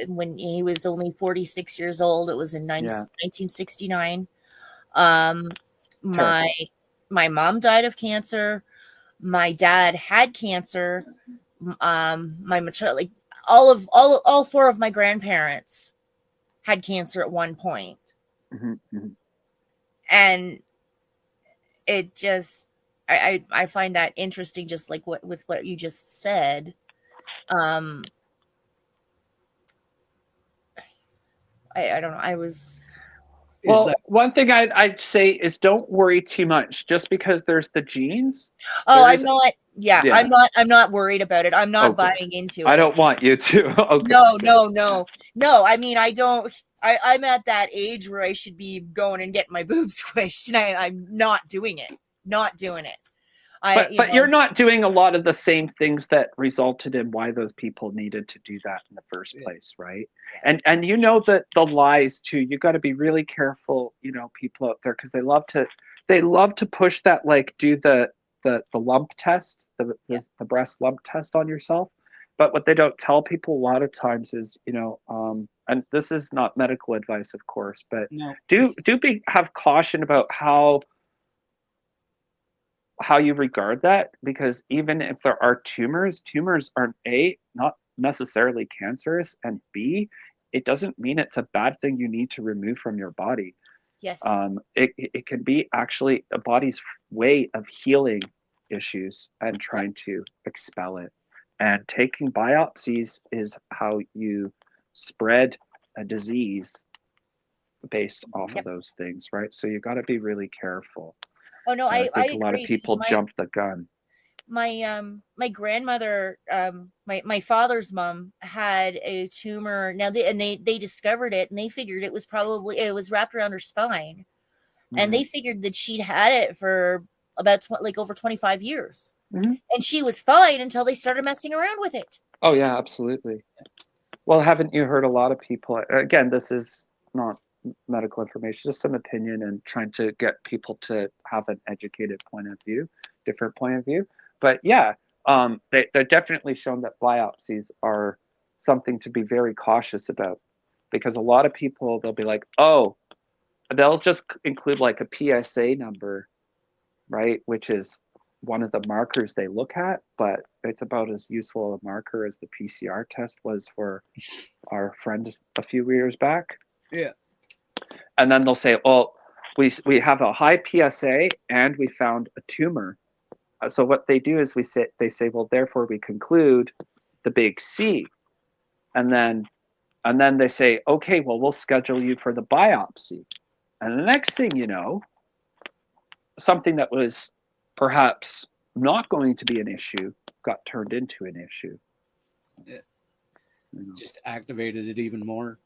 When he was only 46 years old, it was in 1969. My mom died of cancer. My dad had cancer. My maternal, like all four of my grandparents had cancer at one point. And it just, I find that interesting, just like what you just said. I don't know. I was. Well, one thing I'd say is don't worry too much. Just because there's the genes. Oh, I'm not. Yeah, yeah. I'm not worried about it. I'm not buying into it. I don't want you to. Okay. No. I mean, I don't. I'm at that age where I should be going and getting my boobs squished, and I'm not doing it. Not doing it. But you're not doing a lot of the same things that resulted in why those people needed to do that in the first place, right? And you know that the lies too. You got to be really careful, you know, people out there, because they love to push that, like, do the lump test, the breast lump test on yourself. But what they don't tell people a lot of times is, you know, and this is not medical advice, of course, but have caution about how you regard that, because even if there are tumors are not necessarily cancerous, and B, it doesn't mean it's a bad thing you need to remove from your body. Yes. It can be actually a body's way of healing issues and trying to expel it. And taking biopsies is how you spread a disease based off of those things, right? So you got to be really careful. Oh no, I think agree. A lot of people jump the gun. My grandmother, my father's mom had a tumor. Now they discovered it, and they figured it was wrapped around her spine, and they figured that she'd had it for about over 25 years, and she was fine until they started messing around with it. Oh yeah, absolutely. Well, haven't you heard a lot of people? Again, this is not medical information, just some opinion, and trying to get people to have an educated different point of view. But yeah, they're definitely shown that biopsies are something to be very cautious about, because a lot of people, they'll be like, oh, they'll just include like a PSA number, right? Which is one of the markers they look at, but it's about as useful a marker as the PCR test was for our friend a few years back. Yeah. And then they'll say, oh, we have a high PSA and we found a tumor. So what they do is they say, well, therefore we conclude the big C. And then they say, okay, well, we'll schedule you for the biopsy. And the next thing you know, something that was perhaps not going to be an issue got turned into an issue. Yeah. Just activated it even more.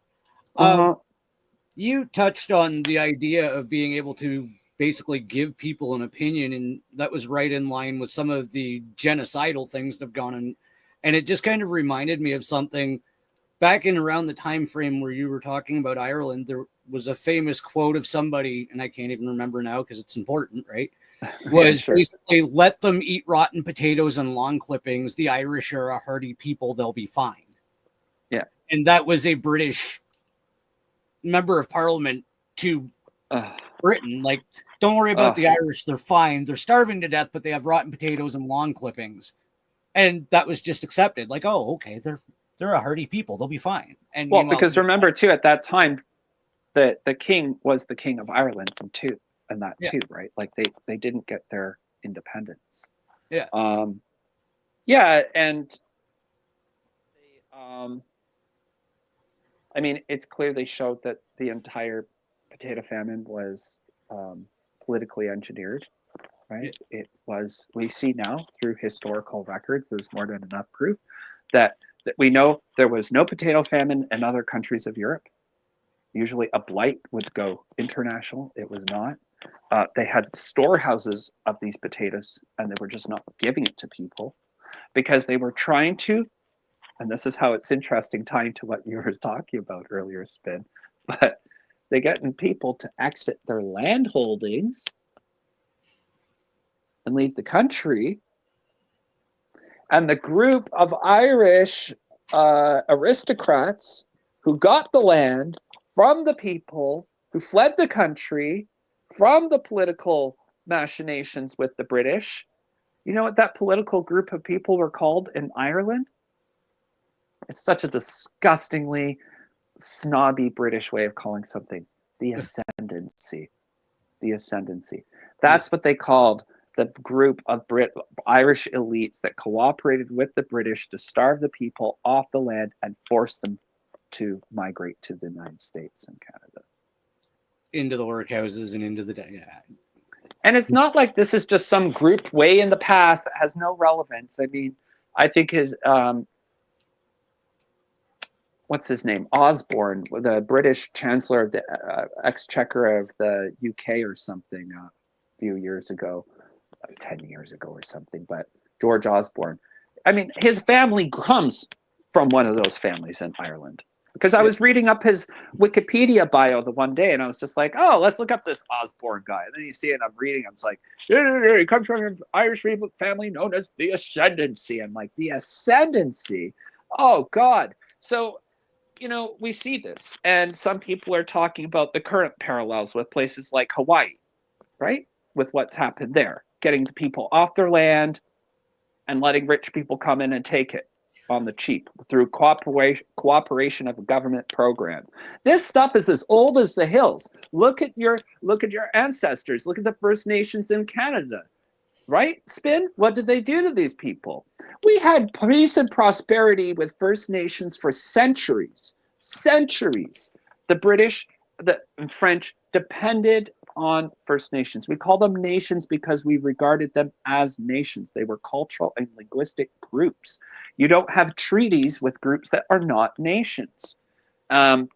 You touched on the idea of being able to basically give people an opinion, and that was right in line with some of the genocidal things that have gone on. And it just kind of reminded me of something back in around the time frame where you were talking about Ireland. There was a famous quote of somebody, and I can't even remember now because it's important, right? Was basically, let them eat rotten potatoes and lawn clippings. The Irish are a hardy people. They'll be fine. Yeah. And that was a British member of parliament to Britain. Like, don't worry about the Irish. They're fine. They're starving to death, but they have rotten potatoes and lawn clippings. And that was just accepted. Like, oh, okay. They're a hardy people. They'll be fine. And well, because remember too, at that time, the king was the king of Ireland too. And that too, right? Like they didn't get their independence. Yeah. Yeah, and I mean, it's clearly showed that the entire potato famine was politically engineered, right? Yeah. It was. We see now through historical records, there's more than enough proof that we know there was no potato famine in other countries of Europe. Usually a blight would go international. It was not. They had storehouses of these potatoes, and they were just not giving it to people because they were trying to, and this is how it's interesting, tying to what you were talking about earlier, Spin, but they're getting people to exit their land holdings and leave the country. And the group of Irish aristocrats who got the land from the people who fled the country from the political machinations with the British. You know what that political group of people were called in Ireland? It's such a disgustingly snobby British way of calling something. The ascendancy. The ascendancy. That's what they called the group of Irish elites that cooperated with the British to starve the people off the land and force them to migrate to the United States and Canada. Into the workhouses and into the And it's not like this is just some group way in the past that has no relevance. I mean, I think his what's his name? Osborne, the British Chancellor of the Exchequer of the UK or something, a few years ago, 10 years ago or something, but George Osborne. I mean, his family comes from one of those families in Ireland. Because I was reading up his Wikipedia bio the one day, and I was just like, oh, let's look up this Osborne guy. And then you see it, and I'm reading, I'm like, he comes from an Irish family known as the Ascendancy. I'm like, the Ascendancy? Oh, God. So, you know, we see this. And some people are talking about the current parallels with places like Hawaii, right? With what's happened there. Getting the people off their land and letting rich people come in and take it on the cheap through cooperation of a government program. This stuff is as old as the hills. Look at your ancestors. Look at the First Nations in Canada, right? Spin, what did they do to these people? We had peace and prosperity with First Nations for centuries. The British, the French depended on First Nations. We call them nations because we regarded them as nations. They were cultural and linguistic groups. You don't have treaties with groups that are not nations. And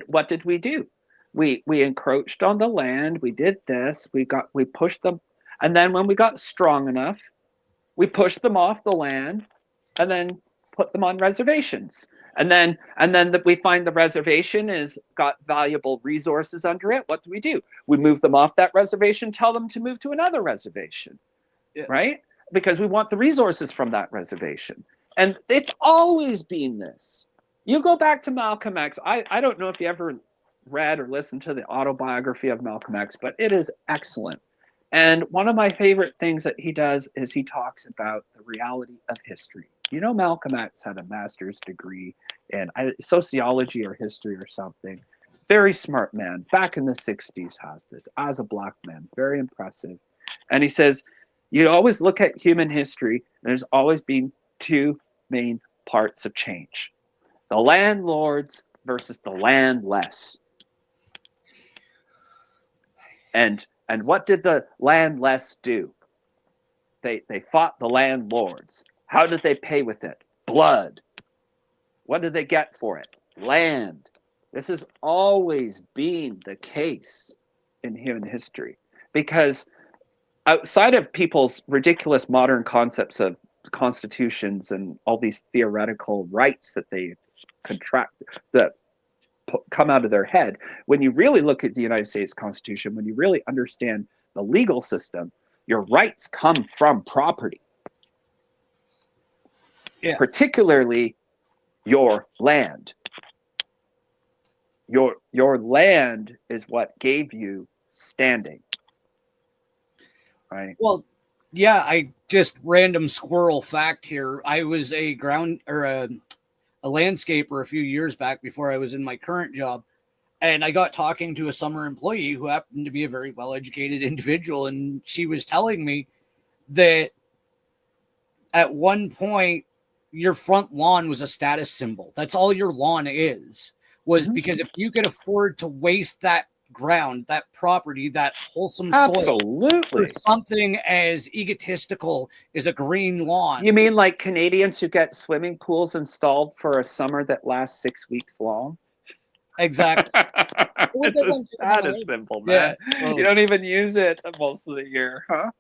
what did we do? We encroached on the land. We did this. We pushed them. And then when we got strong enough, we pushed them off the land and then put them on reservations. And then we find the reservation has got valuable resources under it. What do? We move them off that reservation, tell them to move to another reservation, right? Because we want the resources from that reservation. And it's always been this. You go back to Malcolm X. I don't know if you ever read or listened to the autobiography of Malcolm X, but it is excellent. And one of my favorite things that he does is he talks about the reality of history. You know, Malcolm X had a master's degree in sociology or history or something. Very smart man. Back in the 60s has this as a black man. Very impressive. And he says, you always look at human history, and there's always been two main parts of change. The landlords versus the landless. And what did the landless do? They fought the landlords. How did they pay with it? Blood. What did they get for it? Land. This has always been the case in human history, because outside of people's ridiculous modern concepts of constitutions and all these theoretical rights that they contract, that come out of their head, when you really look at the United States Constitution, when you really understand the legal system, your rights come from property. Yeah. Particularly your land. Your land is what gave you standing. Right? Well, yeah, I just random squirrel fact here. I was a landscaper a few years back before I was in my current job. And I got talking to a summer employee who happened to be a very well-educated individual. And she was telling me that at one point, your front lawn was a status symbol. That's all your lawn was because if you could afford to waste that ground, that property, that wholesome soil for something as egotistical as a green lawn. You mean like Canadians who get swimming pools installed for a summer that lasts 6 weeks long? Exactly. It's a status symbol, man. Yeah. Well, you don't even use it most of the year, huh?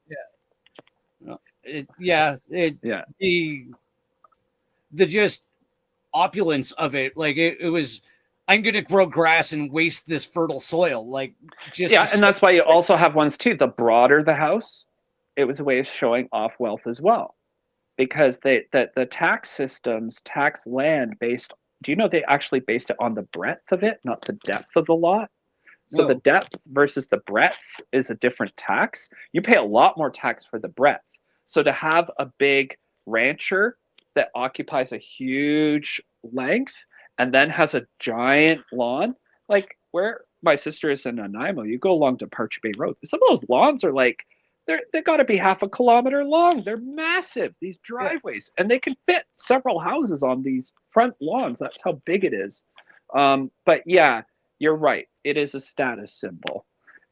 Yeah. The just opulence of it, like it was, I'm going to grow grass and waste this fertile soil. Like, just and that's why you also have ones too. The broader the house, it was a way of showing off wealth as well, because the tax systems tax land based. Do you know they actually based it on the breadth of it, not the depth of the lot? So the depth versus the breadth is a different tax. You pay a lot more tax for the breadth. So to have a big rancher that occupies a huge length and then has a giant lawn, like where my sister is in Nanaimo, you go along to Parcher Bay Road. Some of those lawns are like, they've got to be half a kilometer long. They're massive, these driveways, and they can fit several houses on these front lawns. That's how big it is. But yeah, you're right. It is a status symbol.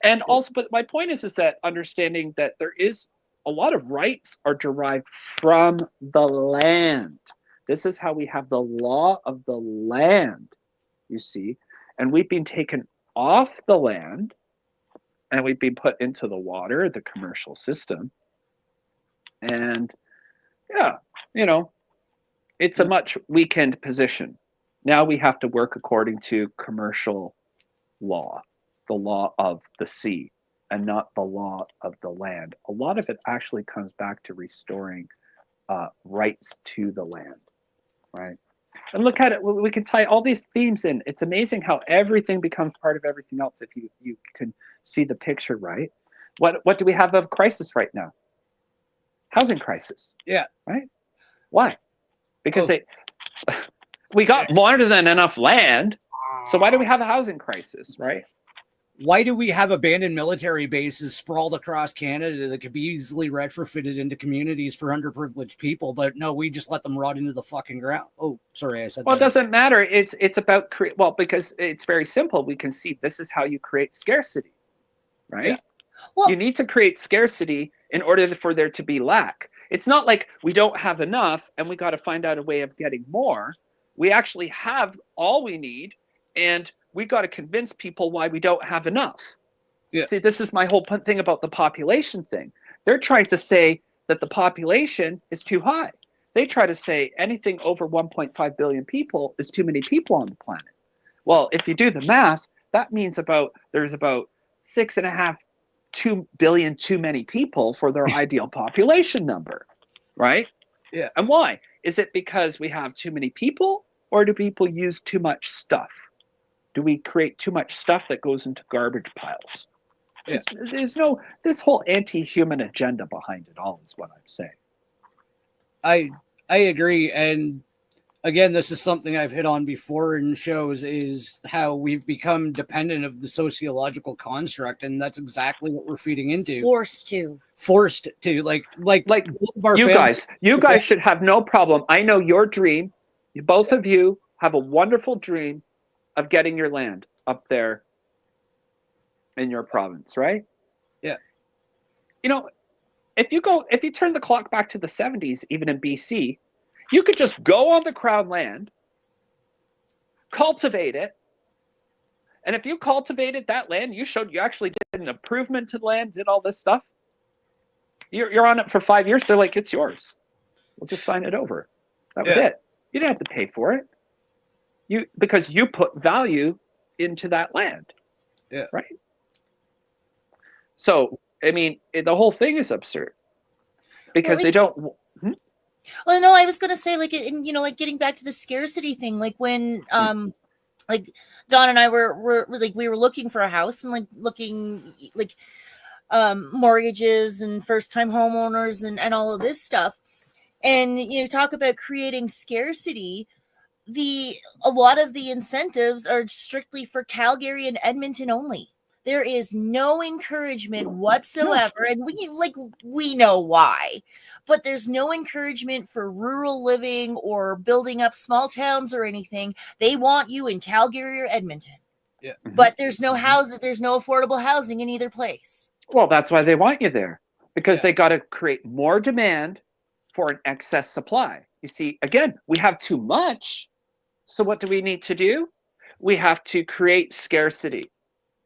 And also, but my point is that understanding that there is a lot of rights are derived from the land. This is how we have the law of the land, you see, and we've been taken off the land and we'd be put into the water, the commercial system. And yeah, you know, it's a much weakened position. Now we have to work according to commercial law, the law of the sea, and not the law of the land. A lot of it actually comes back to restoring rights to the land, right? And look at it, we can tie all these themes in. It's amazing how everything becomes part of everything else if you can see the picture, right? What do we have of crisis right now? Housing crisis. Yeah. Right? Why? Because we got more than enough land, so why do we have a housing crisis, right? Why do we have abandoned military bases sprawled across Canada that could be easily retrofitted into communities for underprivileged people? But no, we just let them rot into the fucking ground. Oh, sorry, I said well, that. It doesn't matter. It's about because it's very simple. We can see this is how you create scarcity, right? Yeah. Well, you need to create scarcity in order for there to be lack. It's not like we don't have enough and we got to find out a way of getting more. We actually have all we need, and we got to convince people why we don't have enough. Yeah. See, this is my whole thing about the population thing. They're trying to say that the population is too high. They try to say anything over 1.5 billion people is too many people on the planet. Well, if you do the math, that means there's about 6.5, 2 billion too many people for their ideal population number, right? Yeah. And why? Is it because we have too many people, or do people use too much stuff? Do we create too much stuff that goes into garbage piles? Yeah. There's no, this whole anti-human agenda behind it all is what I'm saying. I agree. And again, this is something I've hit on before in shows, is how we've become dependent of the sociological construct. And that's exactly what we're feeding into. forced to. Like you guys should have no problem. I know your dream. Both of you have a wonderful dream of getting your land up there in your province, right? Yeah. You know, if you turn the clock back to the 70s, even in BC, you could just go on the Crown land, cultivate it, and if you cultivated that land, you actually did an improvement to the land, did all this stuff, you're on it for 5 years. They're like, it's yours. We'll just sign it over. That was it. You didn't have to pay for it. Because you put value into that land. Yeah. Right. So, I mean, the whole thing is absurd because they don't. Well, no, I was going to say, like, like getting back to the scarcity thing, like when, like Don and I were like, we were looking for a house and like looking like, mortgages and first time homeowners and all of this stuff. And, talk about creating scarcity. A lot of the incentives are strictly for Calgary and Edmonton only. There is no encouragement whatsoever, and we know why, but there's no encouragement for rural living or building up small towns or anything. They want you in Calgary or Edmonton. Yeah. But there's no there's no affordable housing in either place. Well, that's why they want you there, because they got to create more demand for an excess supply. You see, again, we have too much. So what do we need to do? We have to create scarcity.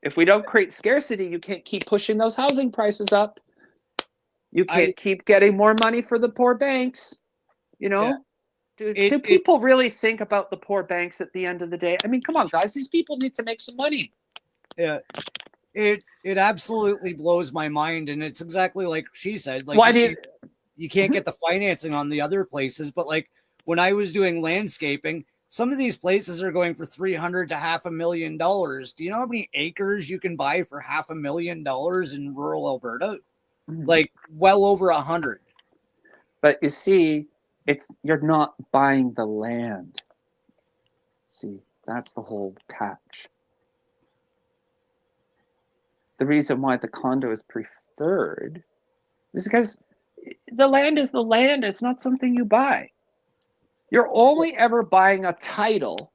If we don't create scarcity, you can't keep pushing those housing prices up. You can't keep getting more money for the poor banks. Do people really think about the poor banks at the end of the day? I mean, come on, guys. These people need to make some money. Yeah. It absolutely blows my mind. And it's exactly like she said. Like, why do you can't get the financing on the other places? But like when I was doing landscaping, some of these places are going for $300,000 to $500,000. Do you know how many acres you can buy for $500,000 in rural Alberta? Like well over 100. But you see, you're not buying the land. See, that's the whole catch. The reason why the condo is preferred is because the land is the land. It's not something you buy. You're only ever buying a title,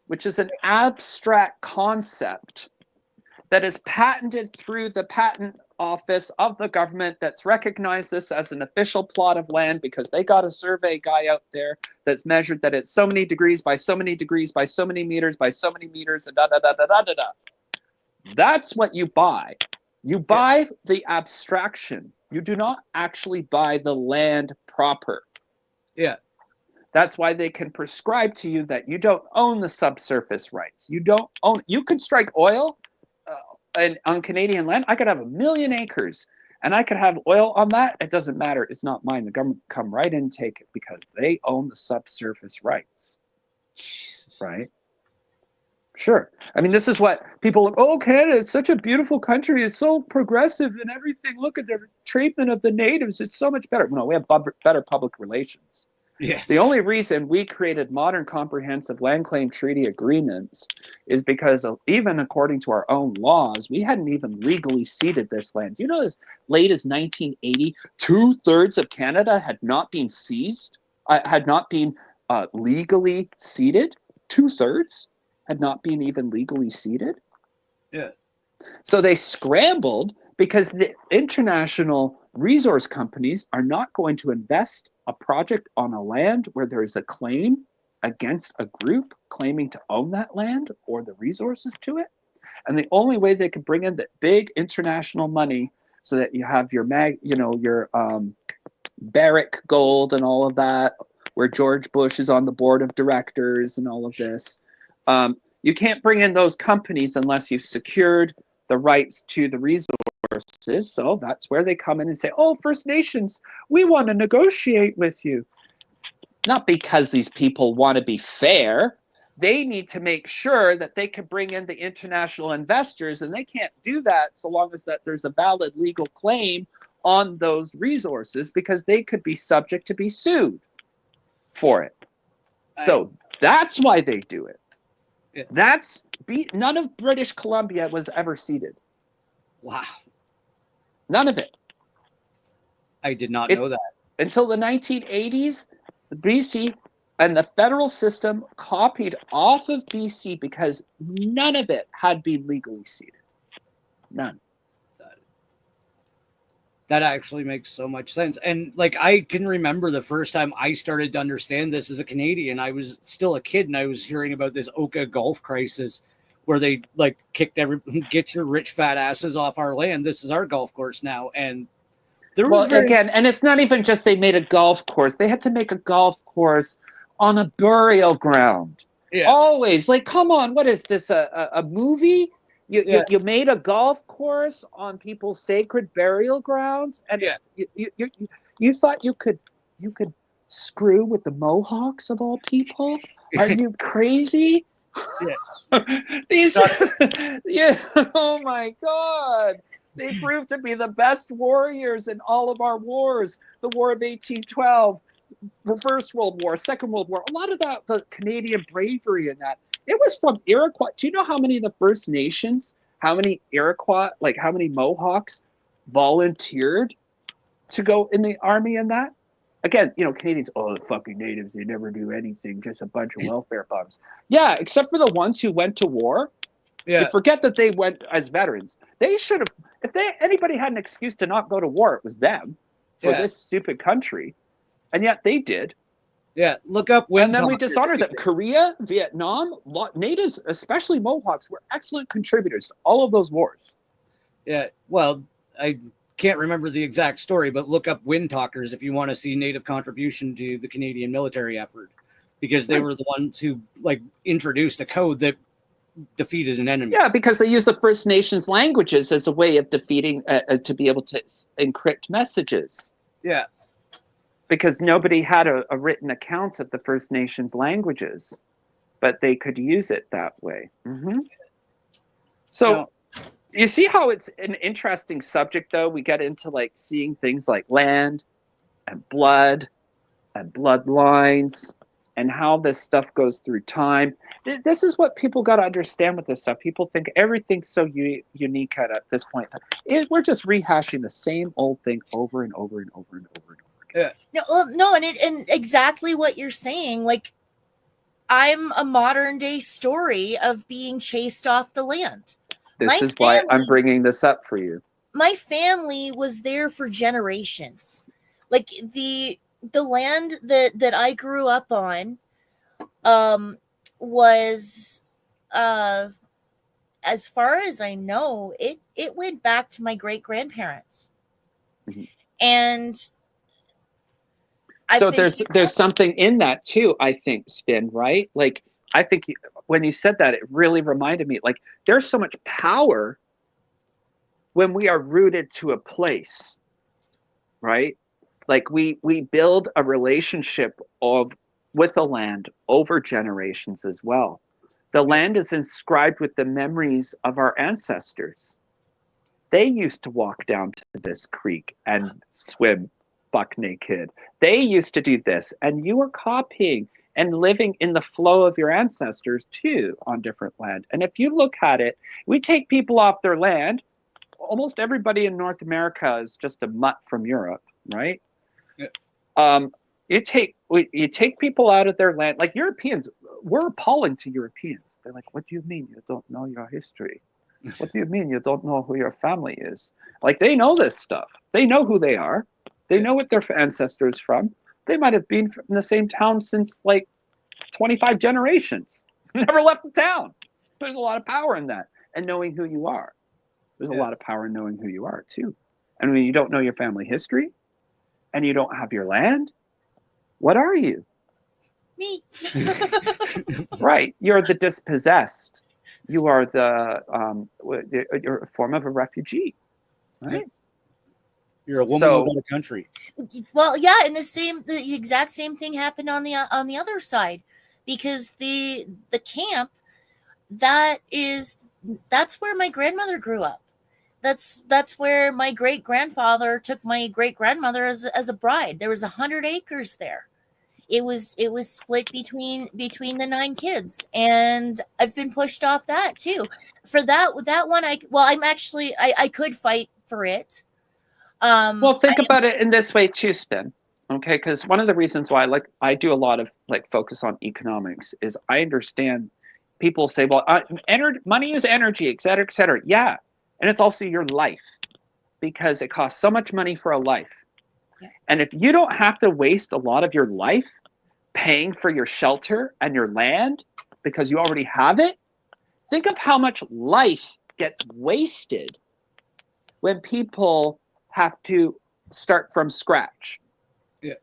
which is an abstract concept that is patented through the patent office of the government that's recognized this as an official plot of land because they got a survey guy out there that's measured that it's so many degrees by so many degrees by so many meters by so many meters and da da da da da da da. That's what you buy. You buy the abstraction. You do not actually buy the land proper. Yeah. That's why they can prescribe to you that you don't own the subsurface rights. You don't own. You can strike oil and on Canadian land. I could have 1 million acres, and I could have oil on that. It doesn't matter. It's not mine. The government come right in and take it because they own the subsurface rights. Jesus. Right? Sure. I mean, this is what people are, oh, Canada, it's such a beautiful country. It's so progressive and everything. Look at their treatment of the natives. It's so much better. No, we have better public relations. Yes. The only reason we created modern comprehensive land claim treaty agreements is because even according to our own laws, we hadn't even legally ceded this land. You know, as late as 1980, 2/3 of Canada had not been seized, had not been legally ceded. 2/3 had not been even legally ceded. Yeah. So they scrambled because the international resource companies are not going to invest a project on a land where there is a claim against a group claiming to own that land or the resources to it. And the only way they could bring in the big international money so that you have your Barrick Gold and all of that, where George Bush is on the board of directors and all of this. You can't bring in those companies unless you've secured the rights to the resources. So that's where they come in and say, oh, First Nations, we want to negotiate with you. Not because these people want to be fair. They need to make sure that they can bring in the international investors, and they can't do that so long as that there's a valid legal claim on those resources, because they could be subject to be sued for it. So that's why they do it. Yeah. None of British Columbia was ever ceded. Wow. None of it. I did not know that. Until the 1980s, the BC and the federal system copied off of BC because none of it had been legally ceded. None. That actually makes so much sense. And like, I can remember the first time I started to understand this as a Canadian. I was still a kid and I was hearing about this Oka Gulf crisis where they like kicked get your rich fat asses off our land. This is our golf course now. And there was again, and it's not even just they made a golf course. They had to make a golf course on a burial ground. Yeah. Always. Like, come on, what is this, a movie? You made a golf course on people's sacred burial grounds, and you thought you could screw with the Mohawks of all people? Are you crazy? These, oh my God! They proved to be the best warriors in all of our wars. The War of 1812, the First World War, Second World War. A lot of that, the Canadian bravery in that. It was from Iroquois. Do you know how many of the First Nations, how many Iroquois, like how many Mohawks volunteered to go in the army in that? Again, you know, Canadians, oh, the fucking natives, they never do anything, just a bunch of welfare bums. Yeah, except for the ones who went to war. Yeah. You forget that they went as veterans. They should have, if anybody had an excuse to not go to war, it was them for this stupid country. And yet they did. Yeah, look up when. And then we dishonor them. Korea, Vietnam, natives, especially Mohawks, were excellent contributors to all of those wars. Yeah, well, I can't remember the exact story, but look up Wind Talkers if you want to see Native contribution to the Canadian military effort, because they were the ones who like introduced a code that defeated an enemy. Yeah, because they used the First Nations languages as a way of defeating, to be able to encrypt messages. Yeah. Because nobody had a written account of the First Nations languages, but they could use it that way. Mm-hmm. So you see how it's an interesting subject, though? We get into like seeing things like land and blood and bloodlines and how this stuff goes through time. This is what people got to understand with this stuff. People think everything's so unique at this point. We're just rehashing the same old thing over and over and over and over and over. Yeah. No, and exactly what you're saying. Like, I'm a modern day story of being chased off the land. This is why I'm bringing this up for you. My family was there for generations. Like the land that I grew up on, was as far as I know, it went back to my great grandparents. Mhm. And So there's something in that too, I think, Spin, right? Like, I think when you said that, it really reminded me, like, there's so much power when we are rooted to a place, right? Like we build a relationship with the land over generations as well. The land is inscribed with the memories of our ancestors. They used to walk down to this creek and swim buck naked. They used to do this, and you are copying and living in the flow of your ancestors too on different land. And if you look at it, we take people off their land. Almost everybody in North America is just a mutt from Europe, right? Yeah. You take people out of their land, like Europeans. We're appalling to Europeans. They're like, "What do you mean you don't know your history? What do you mean you don't know who your family is?" Like, they know this stuff. They know who they are. They know what their ancestors from. They might have been in the same town since like 25 generations. Never left the town. There's a lot of power in that, and knowing who you are. There's a lot of power in knowing who you are too. And when you don't know your family history, and you don't have your land, what are you? Me. Right. You're the dispossessed. You are you're a form of a refugee, right? You're a woman without a country. Well, yeah, and the exact same thing happened on the other side, because the camp, that's where my grandmother grew up. That's where my great grandfather took my great grandmother as a bride. There was 100 acres there. It was split between the 9 kids, and I've been pushed off that too. For that one, I could fight for it. Well, think about it in this way too, Spin. Okay, because one of the reasons why I do a lot of focus on economics is I understand people say, well, money is energy, et cetera, et cetera. Yeah, and it's also your life, because it costs so much money for a life. Yeah. And if you don't have to waste a lot of your life paying for your shelter and your land because you already have it, think of how much life gets wasted when people have to start from scratch. Yeah.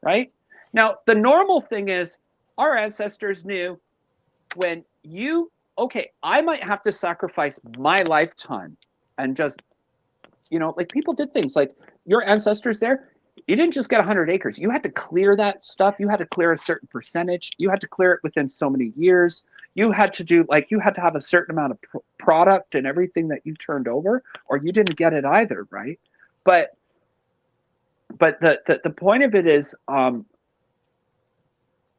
Right? Now, the normal thing is our ancestors knew when I might have to sacrifice my lifetime and just, people did things like your ancestors there. You didn't just get 100 acres. You had to clear that stuff. You had to clear a certain percentage. You had to clear it within so many years. You had to do you had to have a certain amount of product and everything that you turned over, or you didn't get it either, right? But the point of it is,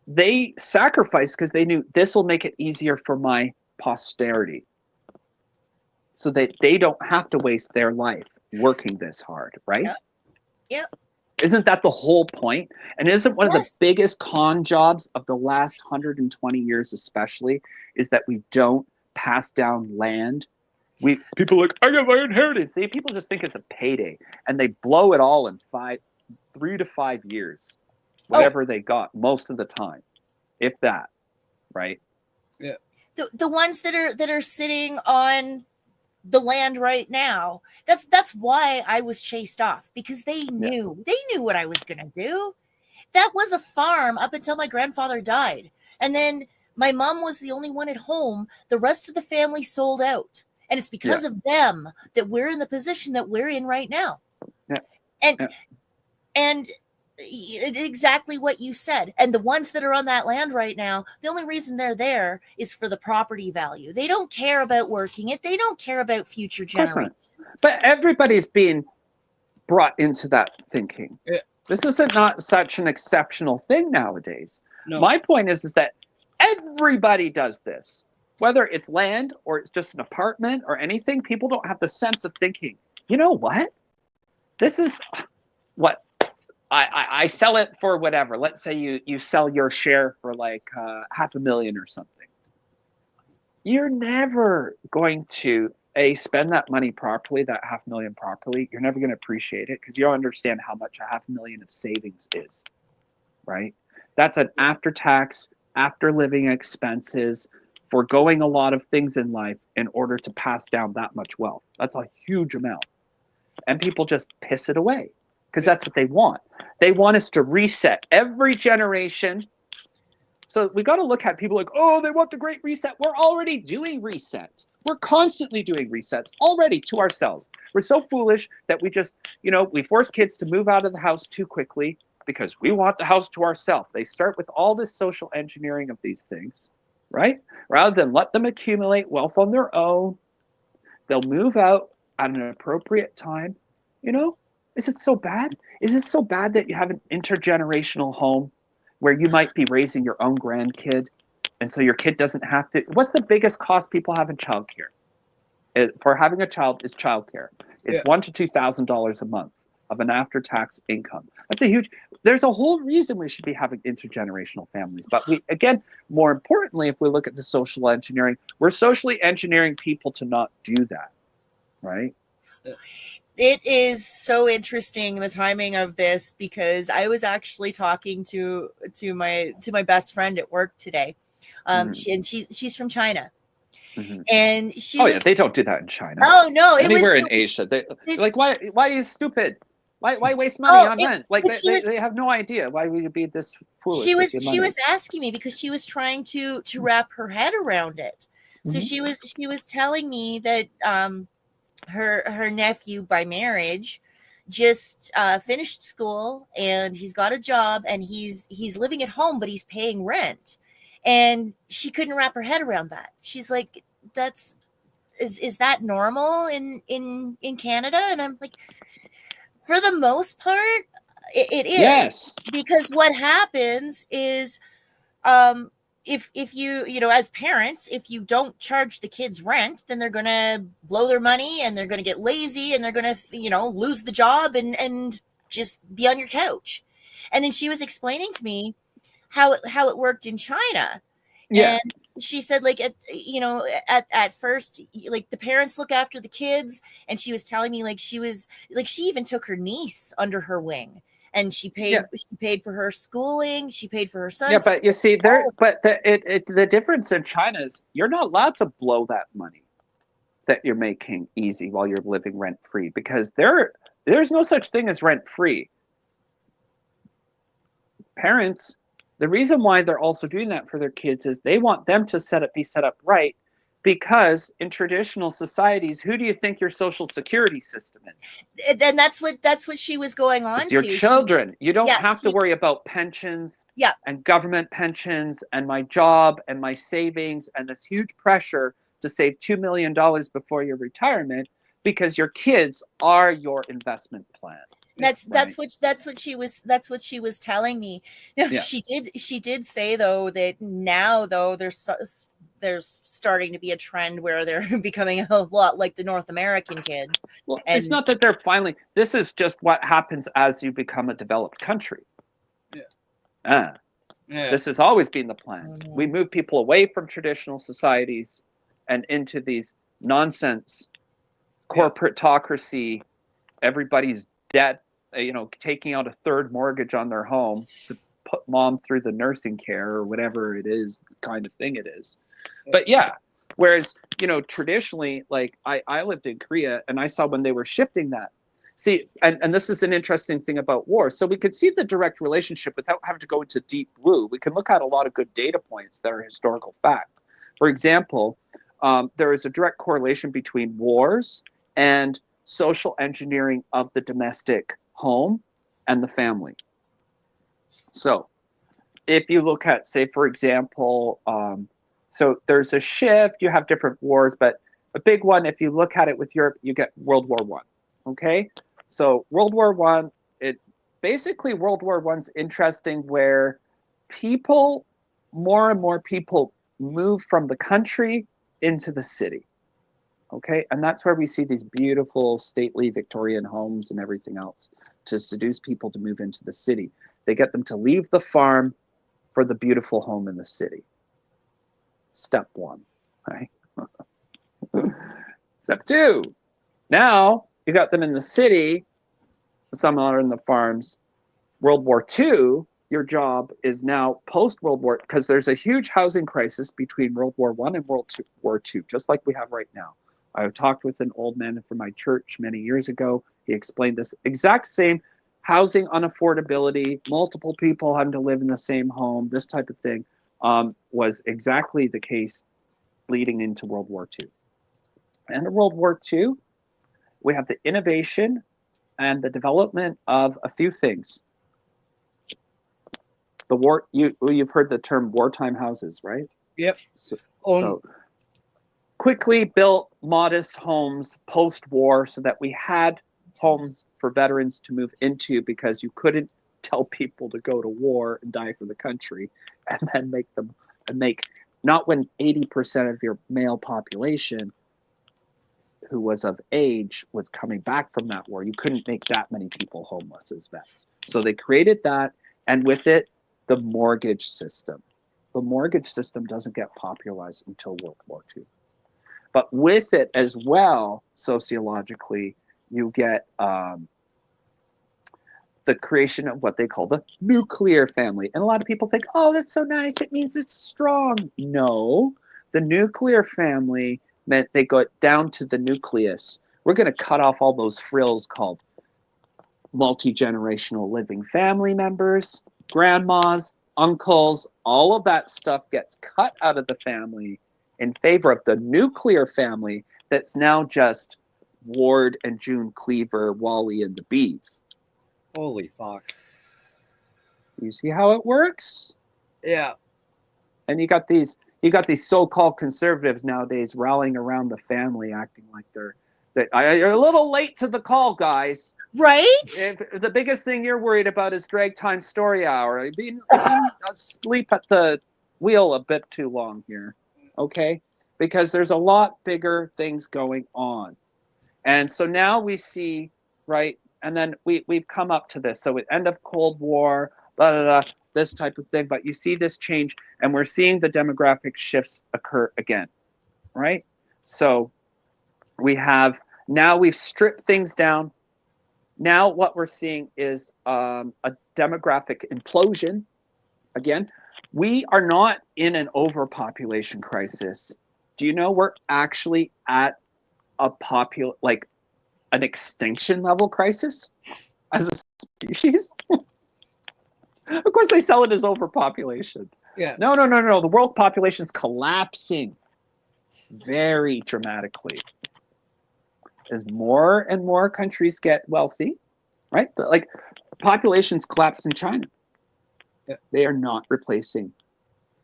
they sacrificed because they knew this will make it easier for my posterity, so that they don't have to waste their life working this hard, right? Yep. Isn't that the whole point? And isn't one of the biggest con jobs of the last 120 years especially is that we don't pass down land? People are like, I get my inheritance. People just think it's a payday, and they blow it all in 3 to 5 years, whatever they got most of the time, if that, right? Yeah. The ones that are sitting on the land right now, that's why I was chased off, because they knew what I was gonna do. That was a farm up until my grandfather died, and then my mom was the only one at home. The rest of the family sold out, and it's because of them that we're in the position that we're in right now. And exactly what you said. And the ones that are on that land right now, the only reason they're there is for the property value. They don't care about working it. They don't care about future generations. But everybody's being brought into that thinking. Yeah. This is not such an exceptional thing nowadays. No. My point is that everybody does this. Whether it's land or it's just an apartment or anything, people don't have the sense of thinking, you know what? This is what I sell it for, whatever. Let's say you sell your share for like $500,000 or something. You're never going to spend that money properly, that $500,000 properly. You're never going to appreciate it because you don't understand how much $500,000 of savings is, right? That's an after tax, after living expenses, foregoing a lot of things in life in order to pass down that much wealth. That's a huge amount. And people just piss it away because that's what they want. They want us to reset every generation. So we got to look at people like, oh, they want the great reset. We're already doing resets. We're constantly doing resets already to ourselves. We're so foolish that we just, we force kids to move out of the house too quickly because we want the house to ourselves. They start with all this social engineering of these things, right? Rather than let them accumulate wealth on their own. They'll move out at an appropriate time. Is it so bad? Is it so bad that you have an intergenerational home where you might be raising your own grandkid, and so your kid doesn't have to? What's the biggest cost people have in childcare? For having a child is childcare. It's $1,000 to $2,000 a month of an after-tax income. That's a huge. There's a whole reason we should be having intergenerational families. But more importantly, if we look at the social engineering, we're socially engineering people to not do that, right? It is so interesting, the timing of this, because I was actually talking to my best friend at work today. She's from China. Mm-hmm. And they don't do that in China. Oh no, anywhere in Asia. Like, why are you stupid? Why waste money on rent? Like they have no idea. Why would you be this foolish? She was asking me because she was trying to wrap her head around it. So she was telling me that her nephew by marriage just finished school and he's got a job and he's living at home, but he's paying rent. And she couldn't wrap her head around that. She's like, is that normal in Canada? And I'm like, for the most part, it is. Yes. Because what happens is, if you as parents, if you don't charge the kids rent, then they're going to blow their money and they're going to get lazy and they're going to, lose the job and just be on your couch. And then she was explaining to me how it worked in China. Yeah. And she said, like, at first, like, the parents look after the kids. And she was telling me, like, she even took her niece under her wing. And she paid for her schooling. She paid for her son's. Yeah, but you see, the difference in China is you're not allowed to blow that money that you're making easy while you're living rent free, because there's no such thing as rent free. Parents, the reason why they're also doing that for their kids is they want them to be set up right. Because in traditional societies, who do you think your social security system is? And that's what she was going on. It's your children. You don't have to worry about pensions and government pensions and my job and my savings and this huge pressure to save $2 million before your retirement, because your kids are your investment plan. That's what she was telling me. She did say though that now though there's starting to be a trend where they're becoming a lot like the North American kids. Well, it's not that they're finally. This is just what happens as you become a developed country. This has always been the plan. We move people away from traditional societies and into these nonsense corporatocracy. Everybody's debt, taking out a third mortgage on their home to put mom through the nursing care or whatever it is, the kind of thing it is. But whereas, traditionally, like I lived in Korea and I saw when they were shifting that. See, and this is an interesting thing about war. So we could see the direct relationship without having to go into deep blue. We can look at a lot of good data points that are historical fact. For example, there is a direct correlation between wars and social engineering of the domestic home and the family. So if you look at, say, for example, so there's a shift, you have different wars, but a big one, if you look at it with Europe, you get World War One. Okay? So World War One, World War One's interesting where more and more people move from the country into the city. Okay? And that's where we see these beautiful stately Victorian homes and everything else to seduce people to move into the city. They get them to leave the farm for the beautiful home in the city. Step one, right? Step two, now you got them in the city, some are in the farms. World War II, your job is now post-World War, because there's a huge housing crisis between World War I and War II, just like we have right now. I talked with an old man from my church many years ago. He explained this exact same housing unaffordability, multiple people having to live in the same home, this type of thing, was exactly the case leading into World War II. And in World War II, we have the innovation and the development of a few things. The war, you've heard the term wartime houses, right? Yep. So quickly built modest homes post-war so that we had homes for veterans to move into, because you couldn't tell people to go to war and die for the country and then make not when 80% of your male population who was of age was coming back from that war. You couldn't make that many people homeless as vets. So they created that, and with it, the mortgage system. The mortgage system doesn't get popularized until World War II. But with it as well, sociologically, you get the creation of what they call the nuclear family. And a lot of people think, oh, that's so nice, it means it's strong. No, the nuclear family meant they got down to the nucleus. We're going to cut off all those frills called multi-generational living family members, grandmas, uncles, all of that stuff gets cut out of the family in favor of the nuclear family that's now just Ward and June Cleaver, Wally and the Beeve. Holy fuck. You see how it works? Yeah. And you got these so-called conservatives nowadays rallying around the family, acting like you're a little late to the call, guys. Right? If the biggest thing you're worried about is drag time story hour. You've been asleep at the wheel a bit too long here, okay? Because there's a lot bigger things going on. And so now we see, right, and then we've come up to this. So at end of Cold War, blah, blah, blah, this type of thing. But you see this change, and we're seeing the demographic shifts occur again, right? So we've stripped things down. Now what we're seeing is a demographic implosion. Again, we are not in an overpopulation crisis. Do you know we're actually at an extinction level crisis as a species? Of course, they sell it as overpopulation. Yeah. No. The world population's collapsing very dramatically as more and more countries get wealthy, right? Like populations collapse in China. Yeah. They are not replacing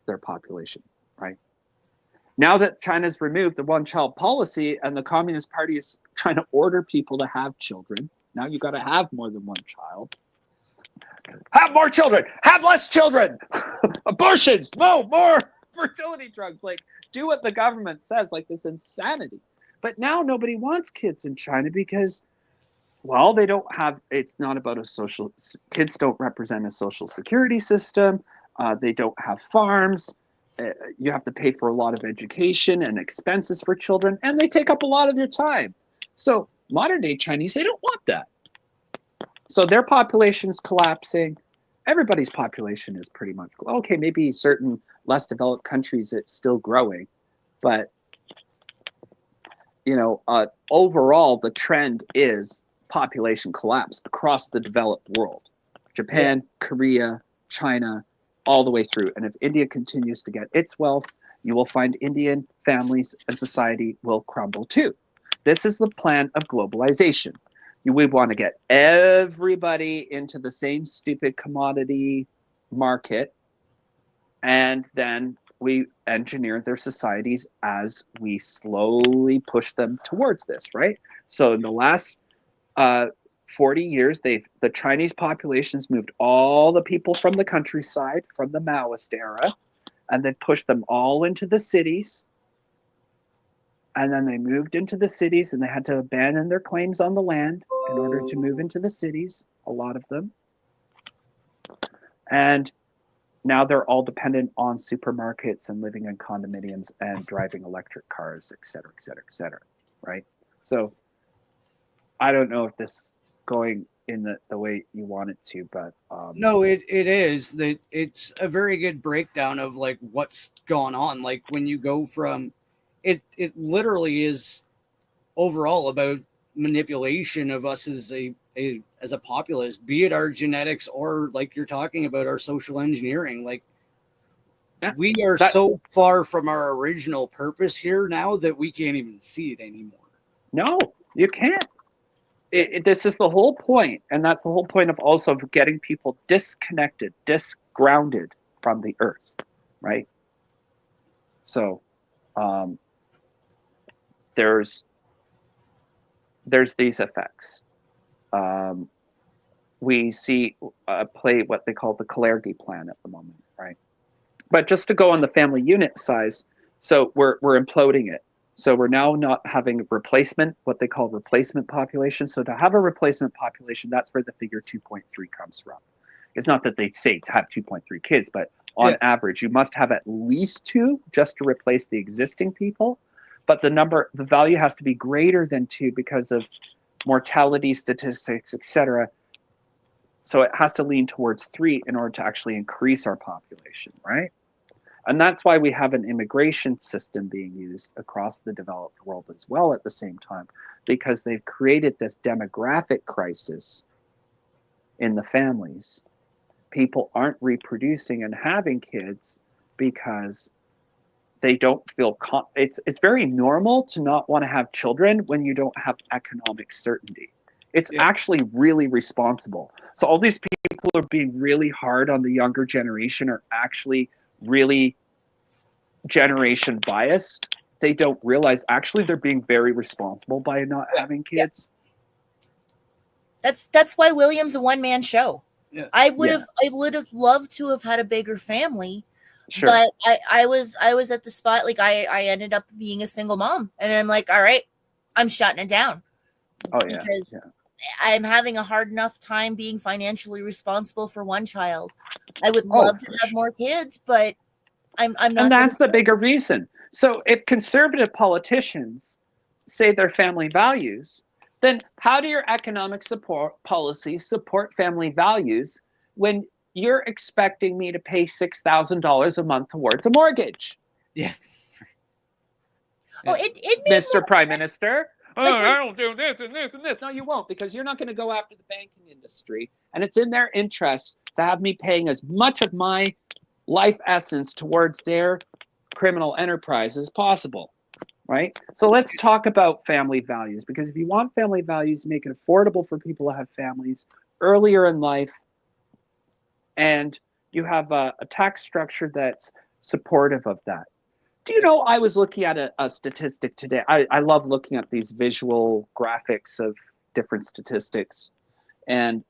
their population, right? Now that China's removed the one-child policy and the Communist Party is trying to order people to have children, now you got to have more than one child. Have more children, have less children, abortions, no more fertility drugs. Like, do what the government says, like this insanity. But now nobody wants kids in China because, well, they don't have, it's not about kids don't represent a social security system. They don't have farms. You have to pay for a lot of education and expenses for children, and they take up a lot of your time. So modern day Chinese, they don't want that. So their population's collapsing. Everybody's population is pretty much, okay, maybe certain less developed countries it's still growing, but overall the trend is population collapse across the developed world. Japan, Korea, China, all the way through. And if India continues to get its wealth, you will find Indian families and society will crumble too. This is the plan of globalization. We want to get everybody into the same stupid commodity market, and then we engineer their societies as we slowly push them towards this, right? So in the last 40 years, the Chinese populations moved all the people from the countryside, from the Maoist era, and then pushed them all into the cities. And then they moved into the cities and they had to abandon their claims on the land in order to move into the cities, a lot of them. And now they're all dependent on supermarkets and living in condominiums and driving electric cars, et cetera, et cetera, et cetera, right? So I don't know if this going in the way you want it to, but No, it is that it's a very good breakdown of like what's going on. Like when you go from it literally is overall about manipulation of us as a populace, be it our genetics or like you're talking about our social engineering. Like yeah, we are that, so far from our original purpose here now that we can't even see it anymore. no, you can't. This is the whole point, and that's the whole point of also getting people disconnected, disgrounded from the earth, right? So there's these effects. We see play what they call the Kalergi plan at the moment, right? But just to go on the family unit size, so we're imploding it. So we're now not having replacement, what they call replacement population. So to have a replacement population, that's where the figure 2.3 comes from. It's not that they say to have 2.3 kids, but on average, you must have at least 2 just to replace the existing people. But the value has to be greater than 2 because of mortality statistics, etc. So it has to lean towards 3 in order to actually increase our population, right? And that's why we have an immigration system being used across the developed world as well at the same time, because they've created this demographic crisis in the families. People aren't reproducing and having kids because they don't feel it's very normal to not want to have children when you don't have economic certainty. It's actually really responsible. So all these people are being really hard on the younger generation are actually really generation biased. They don't realize actually they're being very responsible by not having kids. That's why William's a one-man show. I would have loved to have had a bigger family. Sure. But I was at the spot, like I ended up being a single mom, and I'm like, all right, I'm shutting it down. Because I'm having a hard enough time being financially responsible for one child. I would love to have more kids, but I'm not. And that's the bigger reason. So if conservative politicians say their family values, then how do your economic support policies support family values when you're expecting me to pay $6,000 a month towards a mortgage? Yes. Oh, it Mr. Prime Minister. I'll do this and this and this. No, you won't, because you're not going to go after the banking industry. And it's in their interest to have me paying as much of my life essence towards their criminal enterprise as possible, right? So let's talk about family values, because if you want family values, make it affordable for people to have families earlier in life, and you have a tax structure that's supportive of that. Do you know, I was looking at a statistic today. I love looking at these visual graphics of different statistics. And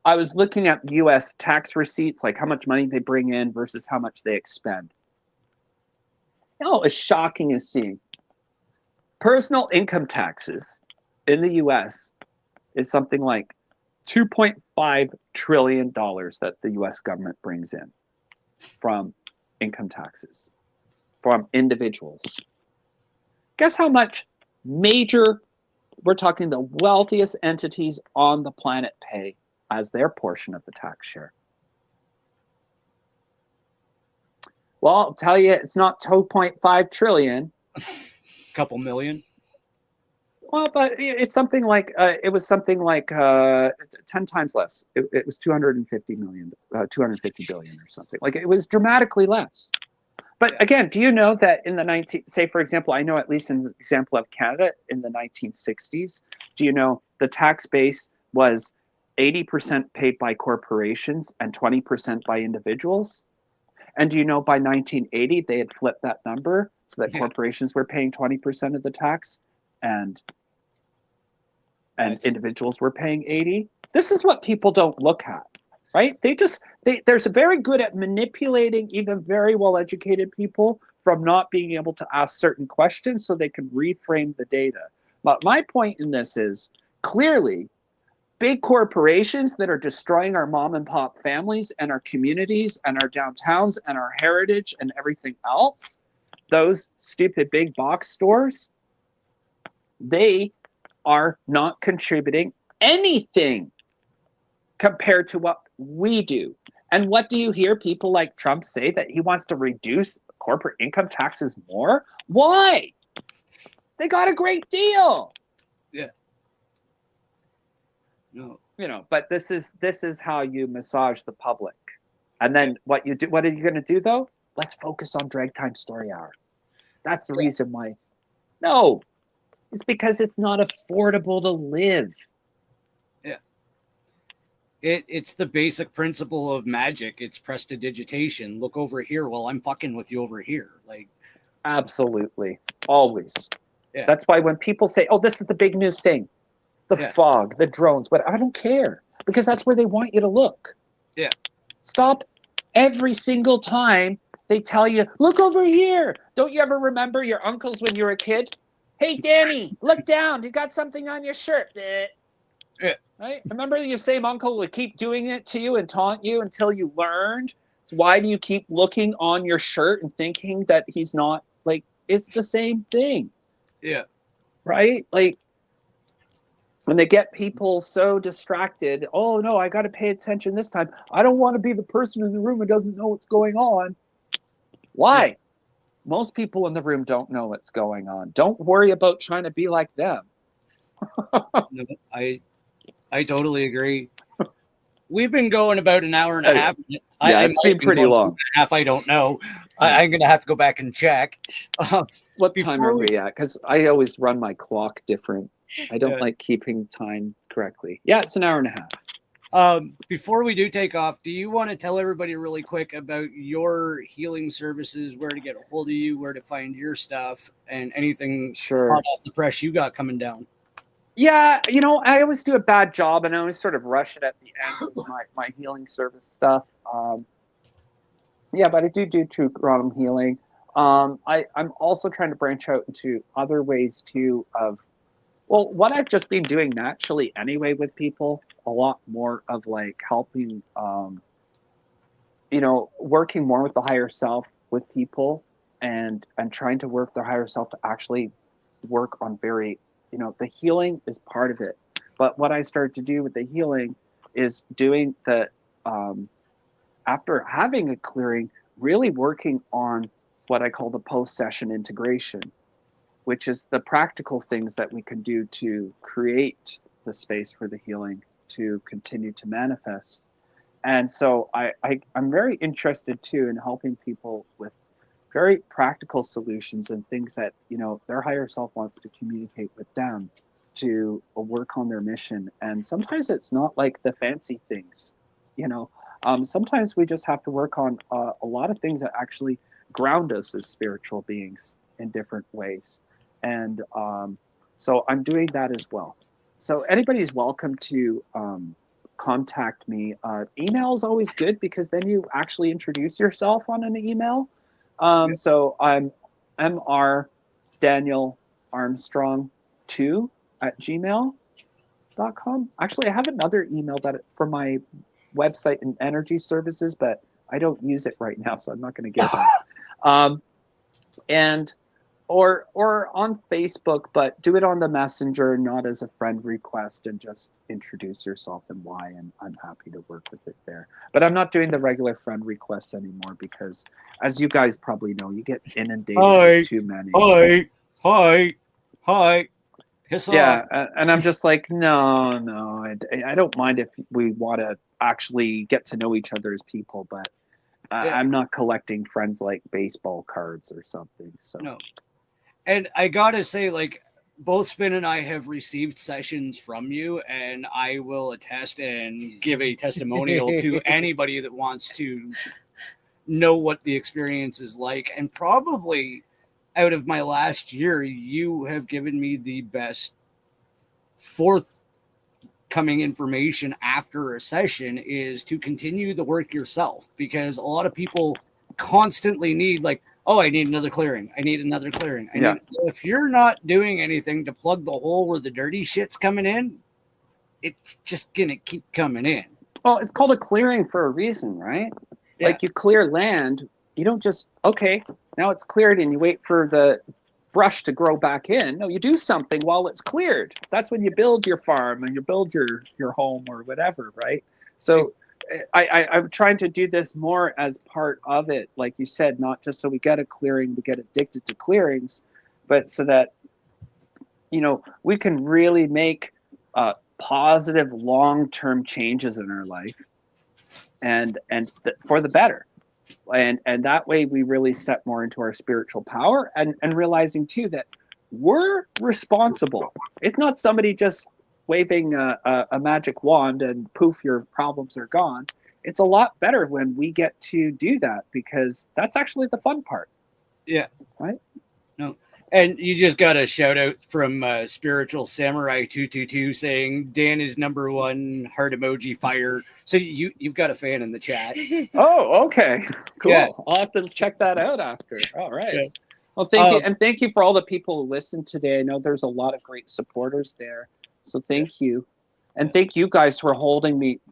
I was looking at US tax receipts, like how much money they bring in versus how much they expend. You know, as shocking as seeing personal income taxes in the US is something like $2.5 trillion that the US government brings in from income taxes from individuals. Guess how much we're talking the wealthiest entities on the planet pay as their portion of the tax share? Well, I'll tell you, it's not 2.5 trillion. A couple million. Well, but it's something like it was something like 10 times less. It was 250 million, 250 billion or something. Like it was dramatically less. But again, do you know that in the say for example, I know at least in the example of Canada in the 1960s, do you know the tax base was 80% paid by corporations and 20% by individuals? And do you know by 1980 they had flipped that number so that corporations were paying 20% of the tax and individuals were paying 80%? This is what people don't look at. Right? They're very good at manipulating even very well-educated people from not being able to ask certain questions so they can reframe the data. But my point in this is clearly big corporations that are destroying our mom and pop families and our communities and our downtowns and our heritage and everything else, those stupid big box stores, they are not contributing anything compared to what we do. And what do you hear people like Trump say? That he wants to reduce corporate income taxes more? Why? They got a great deal. Yeah. No. But this is how you massage the public. And then what are you going to do though? Let's focus on Drag Time Story Hour. That's the reason why. No, it's because it's not affordable to live. Yeah. It's the basic principle of magic. It's prestidigitation. Look over here while I'm fucking with you over here. Like, absolutely. Always. Yeah. That's why when people say, oh, this is the big new thing, the fog, the drones, but I don't care, because that's where they want you to look. Yeah. Stop every single time they tell you, look over here. Don't you ever remember your uncles when you were a kid? Hey, Danny, look down. You got something on your shirt. Yeah. Right? Remember your same uncle would keep doing it to you and taunt you until you learned? So why do you keep looking on your shirt and thinking that he's not, like, it's the same thing. Yeah. Right? Like, when they get people so distracted, oh no, I got to pay attention this time. I don't want to be the person in the room who doesn't know what's going on. Why? Yeah. Most people in the room don't know what's going on. Don't worry about trying to be like them. No, I totally agree. We've been going about an hour and a half. Yeah, it's been pretty long. Half, I don't know. I'm going to have to go back and check. What time are we at? Because I always run my clock different. I don't like keeping time correctly. Yeah, it's an hour and a half. Before we do take off, do you want to tell everybody really quick about your healing services, where to get a hold of you, where to find your stuff, and anything hot off the press you got coming down? Yeah, I always do a bad job, and I always sort of rush it at the end with my healing service stuff. But I do true quantum healing. I'm also trying to branch out into other ways too of, well, what I've just been doing naturally anyway with people, a lot more of like helping, working more with the higher self with people and trying to work their higher self to actually work on very, the healing is part of it. But what I started to do with the healing is doing the, after having a clearing, really working on what I call the post-session integration, which is the practical things that we can do to create the space for the healing to continue to manifest. And so I'm very interested too in helping people with very practical solutions and things that, their higher self wants to communicate with them to work on their mission. And sometimes it's not like the fancy things, sometimes we just have to work on a lot of things that actually ground us as spiritual beings in different ways. And so I'm doing that as well. So anybody's welcome to contact me. Email is always good because then you actually introduce yourself on an email. So I'm Mr. Daniel Armstrong 2@gmail.com. Actually, I have another email that for my website and energy services, but I don't use it right now, so I'm not going to give that. Or on Facebook, but do it on the messenger, not as a friend request, and just introduce yourself and why, and I'm happy to work with it there. But I'm not doing the regular friend requests anymore because, as you guys probably know, you get inundated with too many. Hi. Piss off. Yeah, and I'm just like, no, I don't mind if we want to actually get to know each other as people, but I'm not collecting friends like baseball cards or something. So no. And I gotta say, like, both Spin and I have received sessions from you, and I will attest and give a testimonial to anybody that wants to know what the experience is like. And probably out of my last year, you have given me the best forthcoming information after a session is to continue the work yourself, because a lot of people constantly need, like, oh, I need another clearing. I need another clearing. If you're not doing anything to plug the hole where the dirty shit's coming in, it's just going to keep coming in. Well, it's called a clearing for a reason, right? Yeah. Like you clear land, you don't just, okay, now it's cleared and you wait for the brush to grow back in. No, you do something while it's cleared. That's when you build your farm and you build your home or whatever, right? So I'm trying to do this more as part of it, like you said, not just so we get a clearing, we get addicted to clearings, but so that, you know, we can really make positive long-term changes in our life, and for the better. And that way we really step more into our spiritual power, and realizing too that we're responsible. It's not somebody just waving a magic wand and poof, your problems are gone. It's a lot better when we get to do that, because that's actually the fun part. Yeah. Right. No. And you just got a shout out from Spiritual Samurai 222 saying Dan is #1 heart emoji fire. So you've got a fan in the chat. Oh, okay. Cool. Yeah. I'll have to check that out after. All right. Yeah. Well, thank you. And thank you for all the people who listened today. I know there's a lot of great supporters there. So thank you. And thank you guys for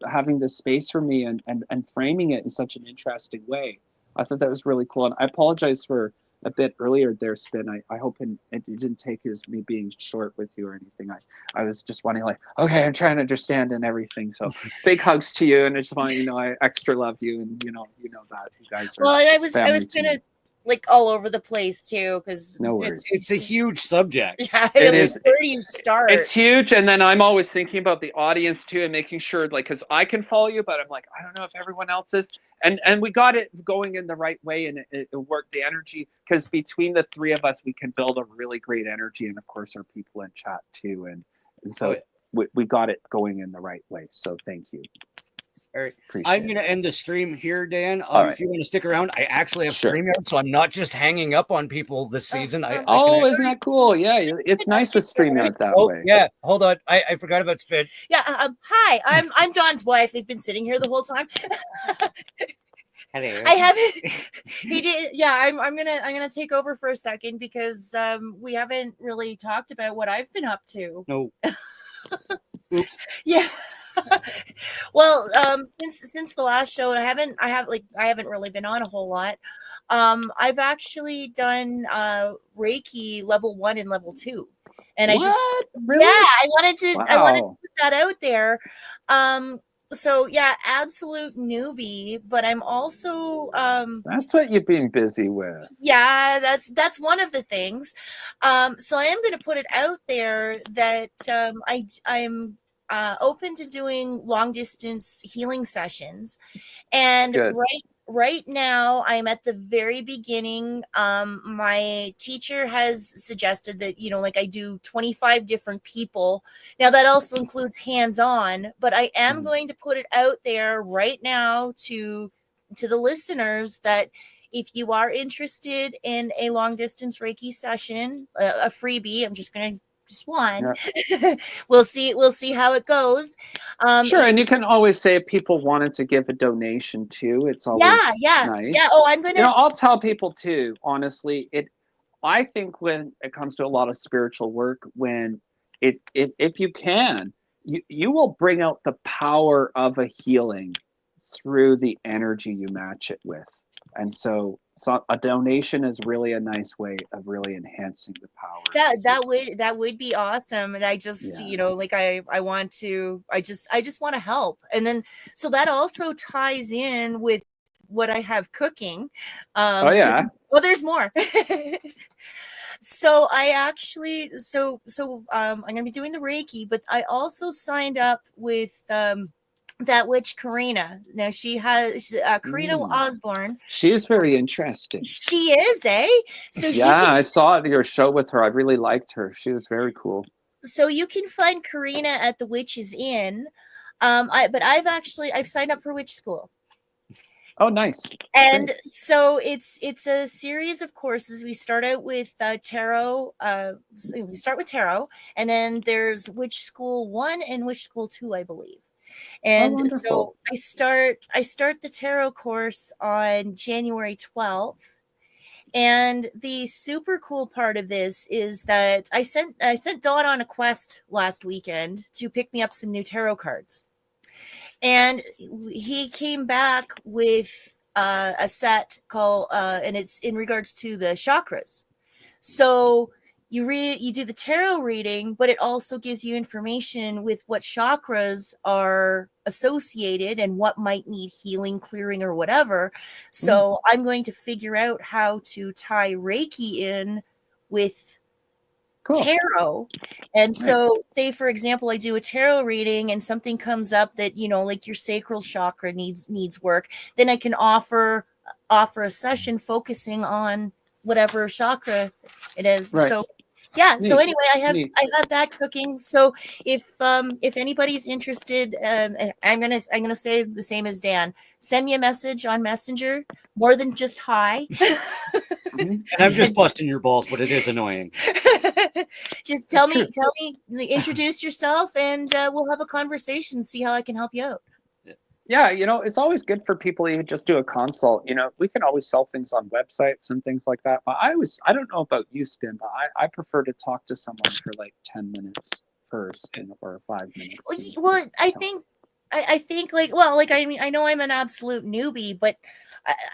having this space for me and framing it in such an interesting way. I thought that was really cool. And I apologize for a bit earlier there, Spin. I hope it didn't take as me being short with you or anything. I was just wanting, like, okay, I'm trying to understand and everything. So big hugs to you, and I just want you to know I extra love you, and you know that you guys are. Well, I was kind of like all over the place too, because no worries. It's a huge subject. Yeah, it is. Where do you start? It's huge, and then I'm always thinking about the audience too, and making sure, like, because I can follow you, but I'm like, I don't know if everyone else is. And we got it going in the right way, and it worked. The energy, because between the three of us, we can build a really great energy, and of course, our people in chat too, and so we got it going in the right way. So thank you. All right. I'm going to end the stream here, Dan. Right. If you want to stick around, I actually have StreamYard, so I'm not just hanging up on people this season. Isn't that cool? Yeah, it's nice with StreamYard that way. Yeah, hold on. I forgot about Spin. Yeah. Hi, I'm Don's wife. They've been sitting here the whole time. Hello. I haven't. He did. Yeah, I'm gonna take over for a second, because we haven't really talked about what I've been up to. No. Oops. Yeah. Well, since the last show, I haven't really been on a whole lot. I've actually done Reiki level 1 and level 2, and really? I wanted to put that out there. So yeah, absolute newbie, but I'm also that's what you've been busy with. Yeah, that's one of the things. So I am going to put it out there that I'm open to doing long distance healing sessions, and right now I'm at the very beginning. My teacher has suggested that, like, I do 25 different people. Now that also includes hands-on, but I am going to put it out there right now to the listeners that if you are interested in a long distance Reiki session, a freebie, I'm just going to just one. Yeah. We'll see how it goes. Sure, and you can always say if people wanted to give a donation too. It's always nice. Yeah. Oh, I'm gonna. I'll tell people too. Honestly, I think when it comes to a lot of spiritual work, when if you can, you will bring out the power of a healing through the energy you match it with, and so a donation is really a nice way of really enhancing the power. That would be awesome. And I just, I want to, I just want to help. And then, so that also ties in with what I have cooking. Well, there's more. So I actually, I'm going to be doing the Reiki, but I also signed up with, that witch Karina. Now she has Karina Osborne. She's very interesting. She is, eh? So I saw your show with her. I really liked her. She was very cool. So you can find Karina at the Witch's Inn. But I've signed up for Witch School. Oh, nice. And so it's a series of courses. We start out with tarot. We start with tarot, and then there's Witch School 1 and Witch School 2, I believe. And so I start the tarot course on January 12th. And the super cool part of this is that I sent Dawn on a quest last weekend to pick me up some new tarot cards. And he came back with a set called, and it's in regards to the chakras. So you do the tarot reading, but it also gives you information with what chakras are associated and what might need healing, clearing, or whatever. So I'm going to figure out how to tie Reiki in with tarot. And so say, for example, I do a tarot reading and something comes up that, like your sacral chakra needs work, then I can offer a session focusing on whatever chakra it is. Right. So yeah. Neat. So anyway, I Neat. have that cooking. So if anybody's interested, I'm gonna say the same as Dan. Send me a message on Messenger, more than just hi. And I'm just busting your balls, but it is annoying. Just tell me, introduce yourself, and we'll have a conversation and see how I can help you out. Yeah, it's always good for people to even just do a consult. We can always sell things on websites and things like that. But I don't know about you, Spin, but I prefer to talk to someone for like 10 minutes first, or 5 minutes. Well, I think I know I'm an absolute newbie, but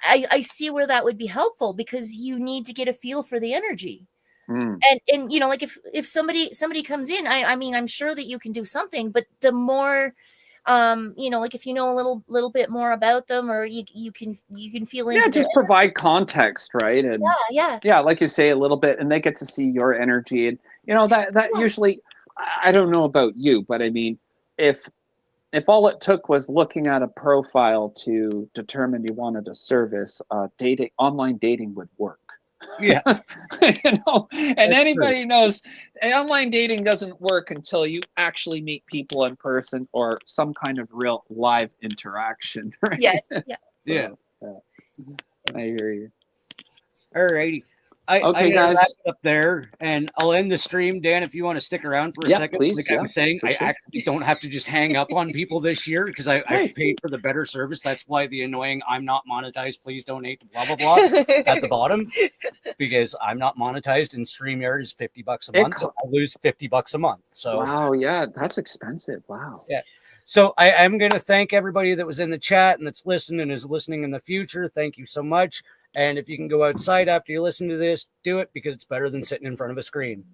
I see where that would be helpful, because you need to get a feel for the energy. And like if somebody comes in, I'm sure that you can do something, but the more like if you know a little bit more about them, or you can feel into just provide context, right? And yeah, like you say, a little bit, and they get to see your energy, and that usually, I don't know about you, but I mean, if all it took was looking at a profile to determine you wanted a service, online dating would work. Yeah. And That's anybody knows online dating doesn't work until you actually meet people in person, or some kind of real live interaction, right? Yes. Yeah. I hear you. All righty. I'm Okay, gonna guys. wrap it up there, and I'll end the stream. Dan, if you want to stick around for a second, please. like I was saying, I sure. actually don't have to just hang up on people this year, because I paid for the better service. That's why the annoying "I'm not monetized, please donate" to blah blah blah at the bottom, because I'm not monetized, and StreamYard is $50 a month. I lose $50 a month. So wow, yeah, that's expensive. Wow. Yeah. So I'm going to thank everybody that was in the chat and that's listening and is listening in the future. Thank you so much. And if you can go outside after you listen to this, do it, because it's better than sitting in front of a screen.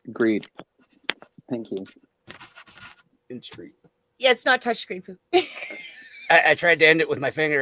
Agreed. Thank you. In street. Yeah, it's not touchscreen food. I tried to end it with my finger.